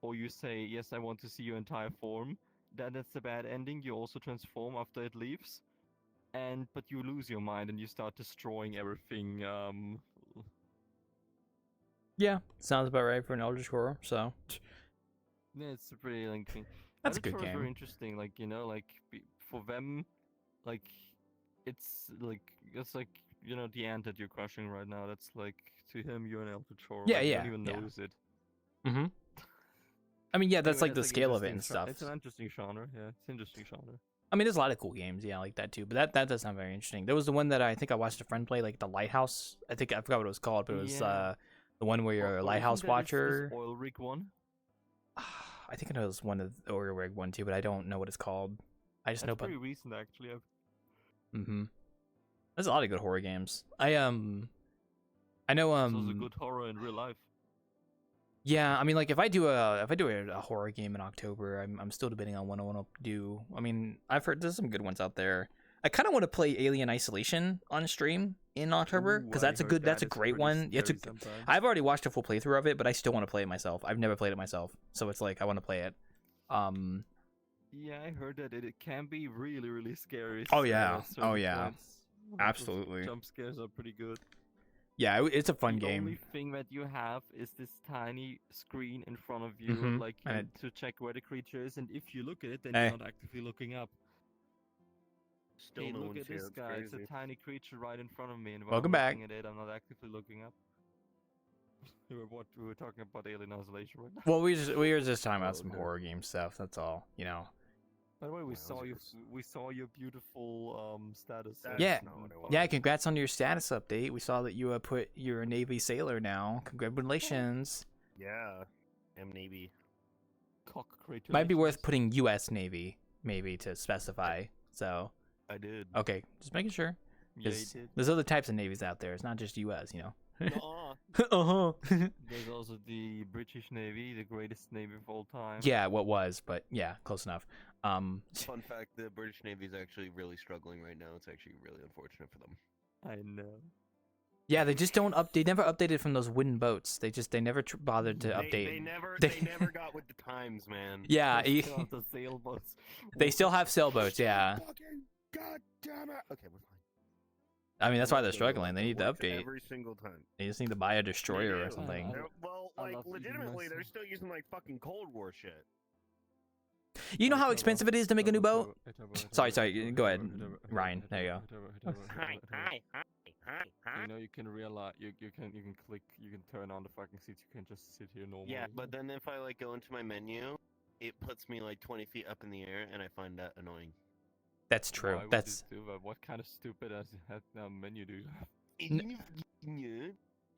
or you say, "Yes, I want to see your entire form," that's the bad ending. You also transform after it leaves, but you lose your mind and you start destroying everything. Yeah, sounds about right for an Eldritch Horror. So Yeah, it's a pretty lengthy. that's a Eldritch good Horror is very game. interesting. Like like for them, like it's like the ant that you're crushing right now. That's like to him you're an Eldritch Horror. Yeah, like, you yeah, don't even yeah. notice it. Mm-hmm. I mean, yeah, that's Anyway, like the like scale of it interesting and stuff. It's an interesting genre. Yeah, it's an interesting genre. I mean, there's a lot of cool games, yeah, like that too. But that does sound very interesting. There was the one that I think I watched a friend play, like the Lighthouse. I forgot what it was called, but it was Yeah. the one where you're a lighthouse watcher. This oil rig one. I think it was one of the Oreo Rig one too, but I don't know what it's called. I just That's know. pretty recent actually. Mm-hmm. There's a lot of good horror games. I know It's also good horror in real life. Yeah, I mean, like if I do a horror game in October, I'm still debating on what I want to do. I mean, I've heard there's some good ones out there. I kind of want to play Alien Isolation on stream in October because that's a great one. Yeah, I've already watched a full playthrough of it, but I still want to play it myself. I've never played it myself, so it's like I want to play it. Yeah, I heard that it can be really, really scary. Oh yeah, at certain points. absolutely. Jump scares are pretty good. Yeah, it's a fun The game. only thing that you have is this tiny screen in front of you, Mhm. like And to check where the creature is, and if you look at it, then Hey. you're not actively looking up. Still Hey, no look one's at here. this It's guy. It's crazy. a tiny creature right in front of me, and when Welcome I'm back. looking at it, I'm not actively looking up. we were talking about Alien Isolation right now. Well, we were just talking about Oh, some okay. horror game stuff. That's all, you know. By the way, Wowzers. we saw your beautiful status. That's Yeah. not what I Yeah, wanted. congrats on your status update. We saw that you put you're a Navy sailor now. Congratulations. Yeah. M Navy. Cock creature. Might be worth putting U.S. Navy maybe to specify. So I did. okay, just making sure. Yeah, 'Cause you did. there's other types of navies out there. It's not just U.S. You know. Nuh-uh. uh-huh. There's also the British Navy, the greatest navy of all time. Yeah, what was, but yeah, close enough. Fun fact: the British Navy is actually really struggling right now. It's actually really unfortunate for them. I know. Yeah, they just don't up. They never updated from those wooden boats. They never bothered to update. They They- never got with the times, man. Yeah, They still have the sailboats. they still have sailboats. Yeah, Fucking God damn it. Okay, we're fine. I mean that's why they're It struggling. They need to works update. every single time. They just need to buy a destroyer or do. something. Well, I like love eating legitimately, they're myself. still using like fucking Cold War shit. You know how expensive it is to make a new boat? Sorry, go ahead, Ryan. There you go. Hi. You know you can realize you can click, you can turn on the fucking seats. You can just sit here normally. Yeah, but then if I like go into my menu, it puts me like 20 feet up in the air, and I find that annoying. That's true. Why would That's it do that? What kind of stupid ass menu do you have?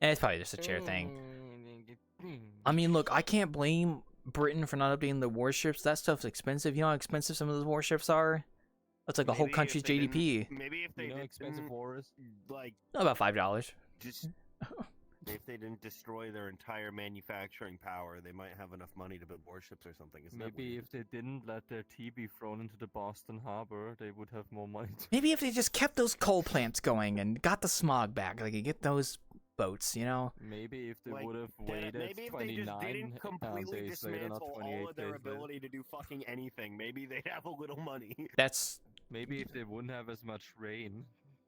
it's probably just a chair thing. Mm. I mean, look, I can't blame Britain for not updating the warships. That stuff's expensive. You know how expensive some of those warships are? That's like a whole Maybe if country's they didn't- GDP. Maybe if they You know, didn't expensive war is. like About $5. just if they didn't destroy their entire manufacturing power, they might have enough money to build warships or something. Isn't that Maybe weird? if they didn't let their tea be thrown into the Boston Harbor, they would have more money. Maybe if they just kept those coal plants going and got the smog back, they could get those boats, you know? Maybe if they Like, would have then waited maybe if they just 29 didn't completely days later, not dismantle 28 all of their days later. ability to do fucking anything, maybe they'd have a little money. That's Maybe if they wouldn't have as much rain,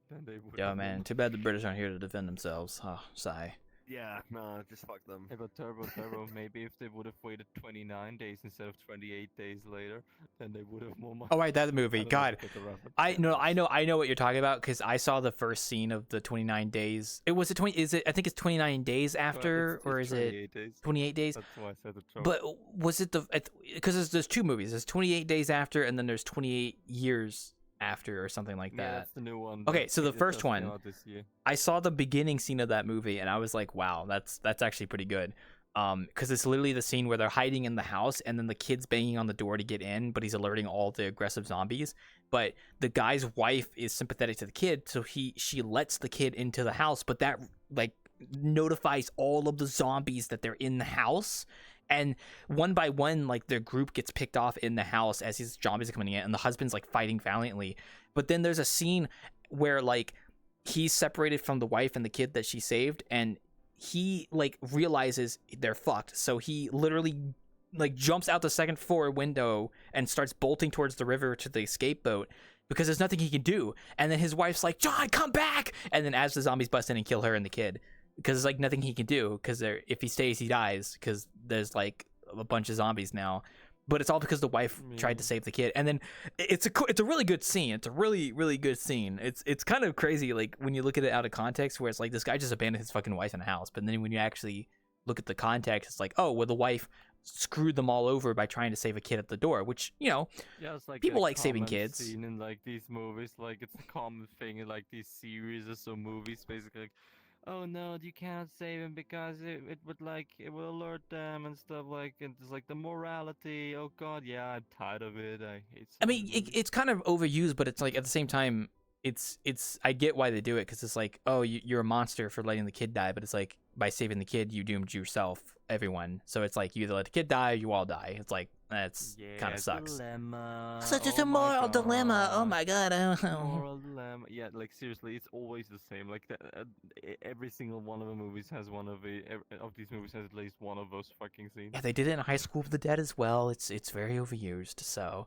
then they would. yeah, man. Too bad the British aren't here to defend themselves. Oh, sigh. Yeah, no, just fuck them. Hey, but Turbo, maybe if they would have waited 29 days instead of 28 days later, then they would have more money. Oh right, that I movie. don't know if God, you get the reference. I know what you're talking about because I saw the first scene of the 29 days. It was it 20? Is it? I think it's 29 days Well, after, it's or is it 28 days. 28 days? That's why I said the trope. But was it the? Because there's two movies. There's 28 days after, and then there's 28 years after, or something like Yeah, that. that's the new one. Okay, so the It first just came one, out this year. I saw the beginning scene of that movie, and I was like, wow, that's actually pretty good. Because it's literally the scene where they're hiding in the house, and then the kid's banging on the door to get in, but he's alerting all the aggressive zombies. But the guy's wife is sympathetic to the kid, so she lets the kid into the house, but that like notifies all of the zombies that they're in the house. And one by one, like their group gets picked off in the house as these zombies are coming in, and the husband's like fighting valiantly. But then there's a scene where like he's separated from the wife and the kid that she saved, and he like realizes they're fucked, so he literally like jumps out the second floor window and starts bolting towards the river to the escape boat because there's nothing he can do. And then his wife's like, John, come back. And then as the zombies bust in and kill her and the kid, because there's like nothing he can do, because if he stays he dies, because there's like a bunch of zombies now. But it's all because the wife tried to save the kid. And then it's a really good scene. It's a really, really good scene. It's kind of crazy, like when you look at it out of context, where it's like this guy just abandoned his fucking wife in the house. But then when you actually look at the context, it's like, oh, well, the wife screwed them all over by trying to save a kid at the door, which, you know, Yeah, it's like people a like saving common kids. scene in like these movies, like it's a common thing in like these series or so movies, basically. Like, oh no, you cannot save him because it would like it will alert them and stuff like. And it's like the morality. Oh god, yeah, I'm tired of it. I hate. I mean, it's kind of overused, but it's like at the same time, it's I get why they do it, because it's like, oh, you're a monster for letting the kid die, but it's like by saving the kid, you doomed yourself, everyone. So it's like you either let the kid die or you all die. It's like that's kind of sucks. Dilemma. Such Oh a my moral dilemma. Oh god. my god. Moral dilemma. Yeah, like seriously, it's always the same. Like every single one of the movies has one of these movies has at least one of those fucking scenes. Yeah, they did it in High School of the Dead as well. It's very overused. So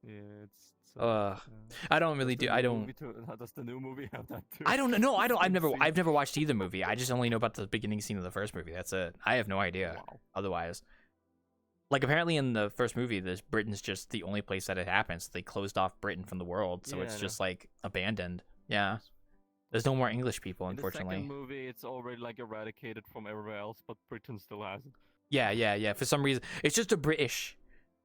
Yeah, it's. I don't really do. I don't. Does the new movie have that too? I don't know. No, I don't. Same scene? I've never watched either movie. I just only know about the beginning scene of the first movie. That's it. I have no idea. Wow. Otherwise, like apparently in the first movie, Britain's just the only place that it happens. They closed off Britain from the world, so Yeah, it's I know. just like abandoned. Yeah, there's no more English people, In the unfortunately. second movie, it's already like eradicated from everywhere else, but Britain still has it. Yeah. For some reason, it's just a British.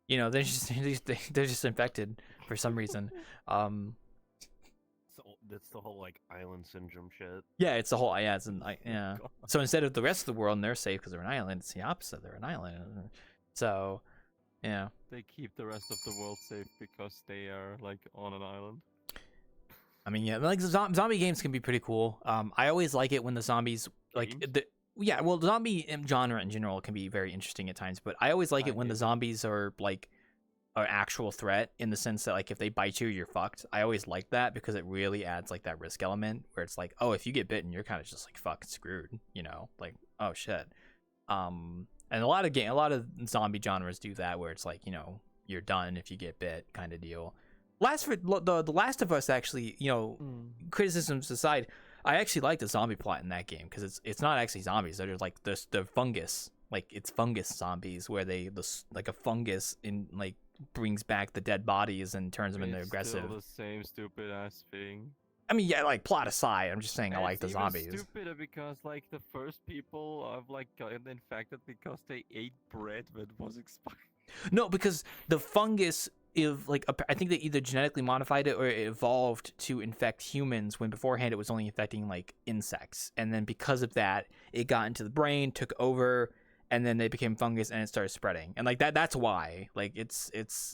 You know, they're just they're just infected for some reason. So that's the whole like island syndrome shit. Yeah, it's the whole it's yeah. God. So instead of the rest of the world and they're safe because they're an island, it's the opposite. They're an island. So, yeah. They keep the rest of the world safe because they are like on an island. I mean, yeah, like zombie games can be pretty cool. I always like it when the zombies like Games? yeah, well, zombie genre in general can be very interesting at times, but I always like it when the zombies are like an actual threat, in the sense that like if they bite you, you're fucked. I always like that because it really adds like that risk element where it's like, oh, if you get bitten, you're kind of just like fucking screwed, you know, like, oh shit. And a lot of zombie genres do that, where it's like, you know, you're done if you get bit, kind of deal. The Last of Us, actually, you know, criticisms aside, I actually like the zombie plot in that game, because it's not actually zombies. They're like the fungus, like it's fungus zombies, where like a fungus in like brings back the dead bodies and turns them into aggressive. Still the same stupid ass thing. I mean, yeah, like plot aside, I'm just saying I like the It's even zombies. stupider because like the first people have like gotten infected because they ate bread that was expired. No, because the fungus, if like I think they either genetically modified it or it evolved to infect humans, when beforehand it was only infecting like insects, and then because of that it got into the brain, took over, and then they became fungus and it started spreading. And like that's why, like it's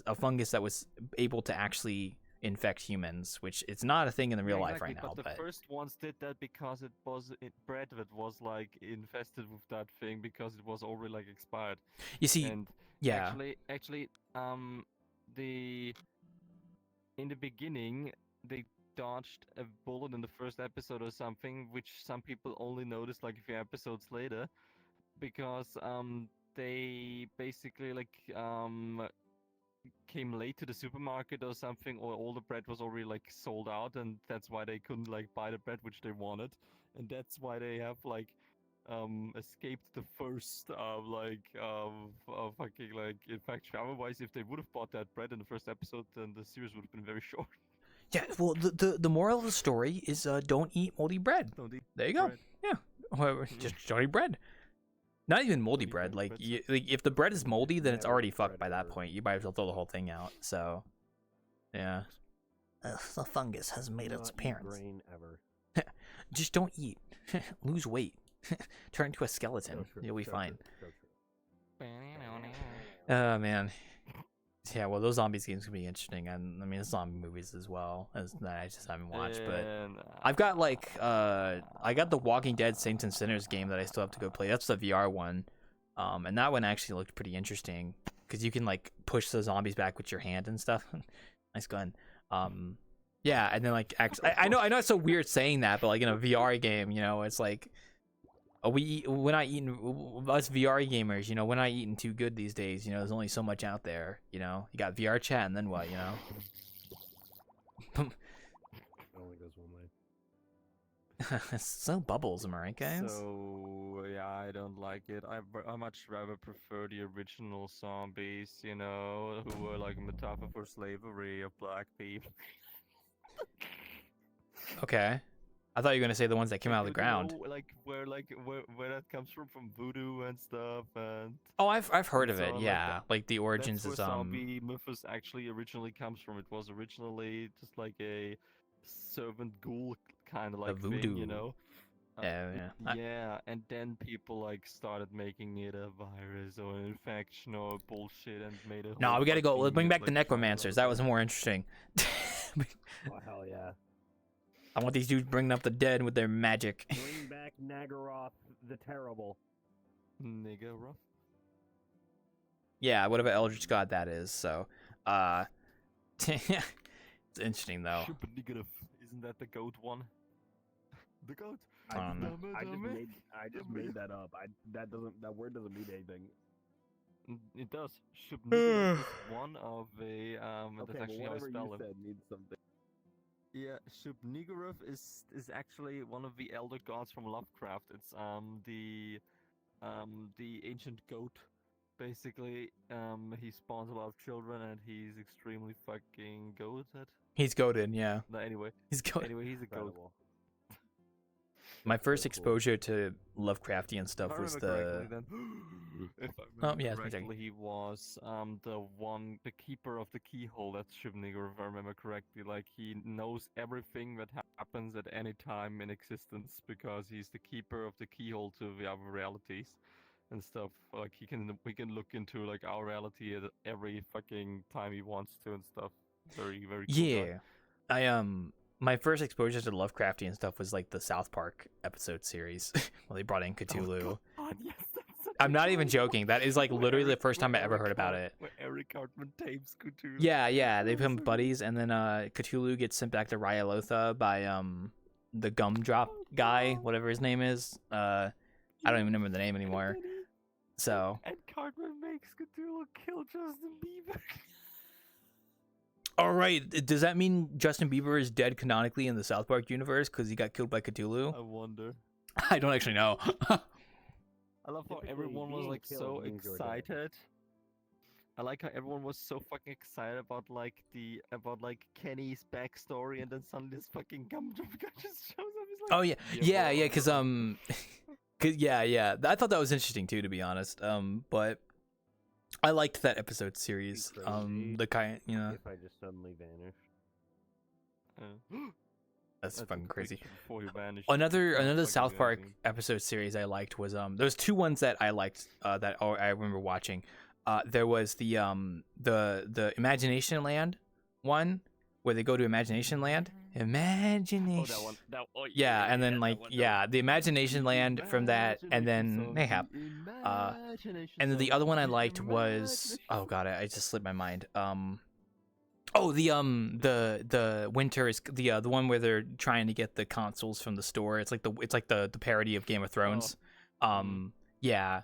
a fungus that was able to actually infect humans, which it's not a thing in the real life right now. But the first ones did that because bread that was like infested with that thing because it was already like expired. You see, And yeah, actually, in the beginning they dodged a bullet in the first episode or something, which some people only noticed like a few episodes later, because they basically like came late to the supermarket or something, or all the bread was already like sold out, and that's why they couldn't like buy the bread which they wanted, and that's why they have like escaped the first fucking like infection. Otherwise, if they would have bought that bread in the first episode, then the series would have been very short. Yeah, well, the moral of the story is don't eat moldy bread. Don't eat There you go. bread. Yeah, or just don't eat bread. Not even moldy Don't eat bread. bread. Like, Bread's like if the bread is moldy, then it's Never already eat fucked bread by that ever. point. You might as well throw the whole thing out. So, yeah, The fungus has made its Not eat appearance. grain ever. just don't eat. Lose weight. Turn into a skeleton. So true, You'll be so fine. true, so true. Oh man. Yeah, well, those zombies games can be interesting, and I mean, zombie movies as well. As that I just haven't watched, but And, I've got like I got the Walking Dead Saints and Sinners game that I still have to go play. That's the VR one, and that one actually looked pretty interesting because you can like push the zombies back with your hand and stuff. Nice gun. Yeah, and then like actually, I know it's so weird saying that, but like in a VR game, you know, it's like we're not eating us VR gamers, you know, we're not eating too good these days. You know, there's only so much out there. You know, you got VRChat, and then what? You know. It only goes one way. So bubbles, am I right, guys? So yeah, I don't like it. I much rather prefer the original zombies, you know, who were like a metaphor for slavery of black people. Okay. I thought you were gonna say the ones that came out of the You know, ground. like where that comes from voodoo and stuff, and Oh, I've heard of so, it. like, Yeah, like the origins that's is where zombie mythos actually originally comes from. It was originally just like a servant ghoul kind of like thing, voodoo. you know. Yeah, yeah. Yeah, and then people like started making it a virus or an infection or bullshit and made it. No, we gotta go. Let's bring back the necromancers. That was more interesting. Oh hell yeah! I want these dudes bringing up the dead with their magic. Bring back Nagaroth the Terrible. Nigga rough. Yeah, whatever Eldritch God that is. So, it's interesting though. Shubniggurath. Isn't that the goat one? The goat. I don't know. I just made that up. That word doesn't mean anything. It does. Shubniggurath is one of the Okay, that's actually well, how I whatever spell you it. said means something. Yeah, Shubniggurath is actually one of the elder gods from Lovecraft. It's the ancient goat. Basically, he spawns a lot of children and he's extremely fucking goated. He's goaded. Yeah, No, anyway, he's goaded. anyway, he's a goat. Incredible. My first So cool. exposure to Lovecraftian If stuff I was remember the. correctly, then, if I Oh, remember yeah, it's been correctly, he was the keeper of the keyhole. That's Shubniggurath, if I remember correctly. Like he knows everything that happens at any time in existence because he's the keeper of the keyhole to the other realities and stuff. Like we can look into like our reality at every fucking time he wants to and stuff. Very very cool guy. Yeah, my first exposure to Lovecraftian stuff was like the South Park episode series where they brought in Cthulhu. Oh, yes, that's such I'm a not cool even one. joking. That is like Where literally the Eric- first time I where ever Eric heard about Hart- it. Where Eric Hartman tapes Cthulhu. Yeah, they That become was so buddies, and then Cthulhu gets sent back to Ryalotha by the gumdrop guy, whatever his name is. I don't even remember the name anymore. So, And Cartman makes Cthulhu kill Justin Bieber. all right, does that mean Justin Bieber is dead canonically in the South Park universe because he got killed by Cthulhu? I wonder. I don't actually know. I love how Typically, everyone was being like so killed means you're dead. excited. I like how everyone was so fucking excited about Kenny's backstory, and then suddenly this fucking gumdrop guy just shows up. He's like, Oh yeah, yeah, bro." yeah. Because yeah. I thought that was interesting too, to be honest. But I liked that episode series. Crazy. The kind, you know, If I just suddenly vanished. that's a fucking crazy. picture before he vanished. Another Fucking South Park amazing. episode series I liked was there was two ones that I liked that I remember watching. There was the Imagination Land one where they go to Imagination Land. Imagination. Oh, that one. Yeah, and then like the Imagination Land from that, and then they have. And then the other one I liked was I just slipped my mind. The winter is the one where they're trying to get the consoles from the store. It's like the parody of Game of Thrones. Yeah,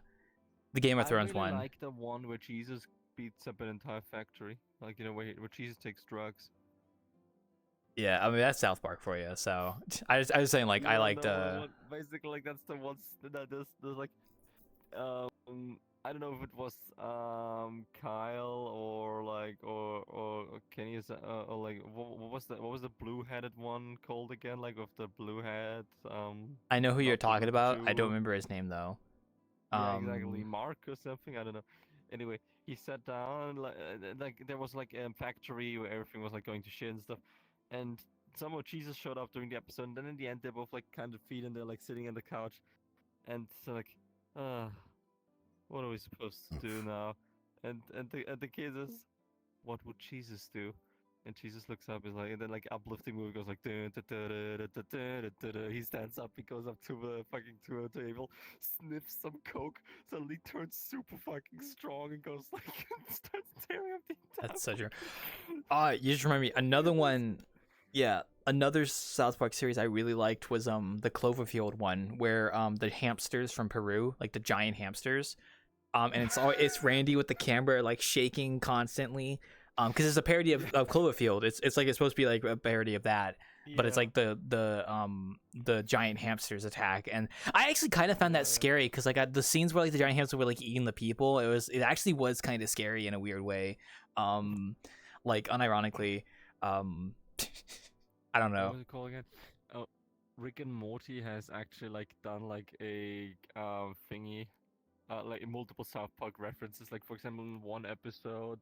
the Game of Thrones I really one. like the one where Jesus beats up an entire factory. Like, you know, where Jesus takes drugs. Yeah, I mean that's South Park for you. So I was saying like I Yeah, liked no, basically like that's the ones that there's like I don't know if it was Kyle or like or Kenny is or like what was the blue-headed one called again, like with the blue head I know who you're not the talking about. I don't Jew. remember his name though. Yeah, exactly. Mark or something. I don't know. Anyway, he sat down like there was like a factory where everything was like going to shit and stuff, and somehow Jesus showed up during the episode. And then in the end, they're both like kind of feet and they're like sitting on the couch, and so like, uh, what are we supposed to do now? And the kid is, what would Jesus do? And Jesus looks up, is like, and then like uplifting movie goes like, dun, dun, dun, dun, dun, dun, dun, dun, dun. He stands up, he goes up to the fucking to a table, sniffs some coke, suddenly turns super fucking strong and goes like, starts tearing up the entire. That's such a. fucking- You just remind me another one. Yeah, another South Park series I really liked was the Cloverfield one where the hamsters from Peru, like the giant hamsters, and it's Randy with the camera like shaking constantly, because it's a parody of Cloverfield. It's like it's supposed to be like a parody of that, but it's Yeah. like the giant hamsters attack, and I actually kind of found that scary because like the scenes where like the giant hamsters were like eating the people, it actually was kind of scary in a weird way, like unironically, I don't What know. was it called again? Oh, Rick and Morty has actually like done like a thingy, like multiple South Park references. Like for example, in one episode,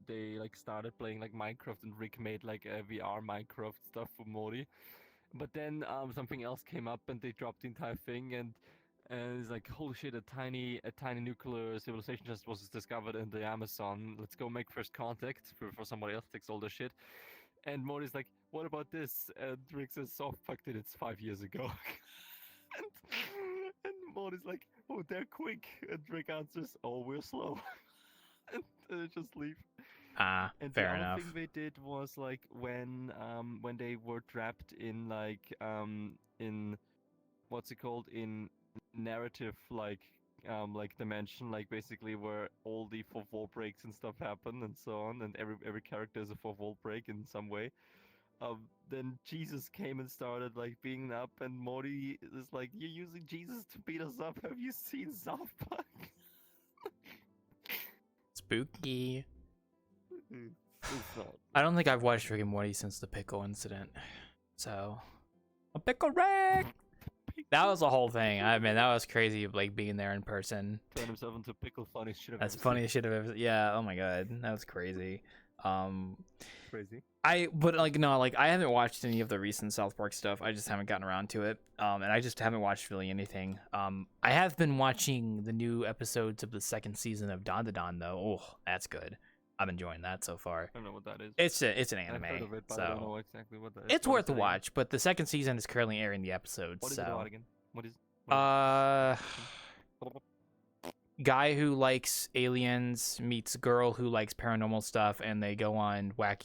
they like started playing like Minecraft, and Rick made like a VR Minecraft stuff for Morty. But then something else came up, and they dropped the entire thing, and it's like, holy shit, a tiny nuclear civilization just was discovered in the Amazon. Let's go make first contact before somebody else takes all the shit. And Morty's like, what about this? And Rick says, soft fucked it, it's 5 years ago. and, and Morty's like, oh, they're quick. And Rick answers, oh, we're slow. and they just leave. And the Fair other enough. thing they did was like when they were trapped in in what's it called, in narrative like dimension, like basically where all the fourth wall breaks and stuff happen and so on, and every character is a fourth wall break in some way. Then Jesus came and started like being up, and Morty is like, "You're using Jesus to beat us up. Have you seen South Park?" Spooky. It's not. I don't think I've watched Rick and Morty since the pickle incident. So, a pickle Rick. That was the whole thing. I mean, that was crazy. Like being there in person. Turned himself into pickle. Funniest shit I've That's ever funny shit I've ever. Yeah. Oh my god, that was crazy. seen. Crazy. But like no, like I haven't watched any of the recent South Park stuff. I just haven't gotten around to it. And I just haven't watched really anything. I have been watching the new episodes of the second season of Don though. Oh, that's good. I'm enjoying that so far. I don't know what that is. It's an I've anime, heard of it, but so I don't know exactly what that is. it's What worth is a it again? watch. But the second season is currently airing the episodes. What is so it about again? What is? guy who likes aliens meets girl who likes paranormal stuff, and they go on wacky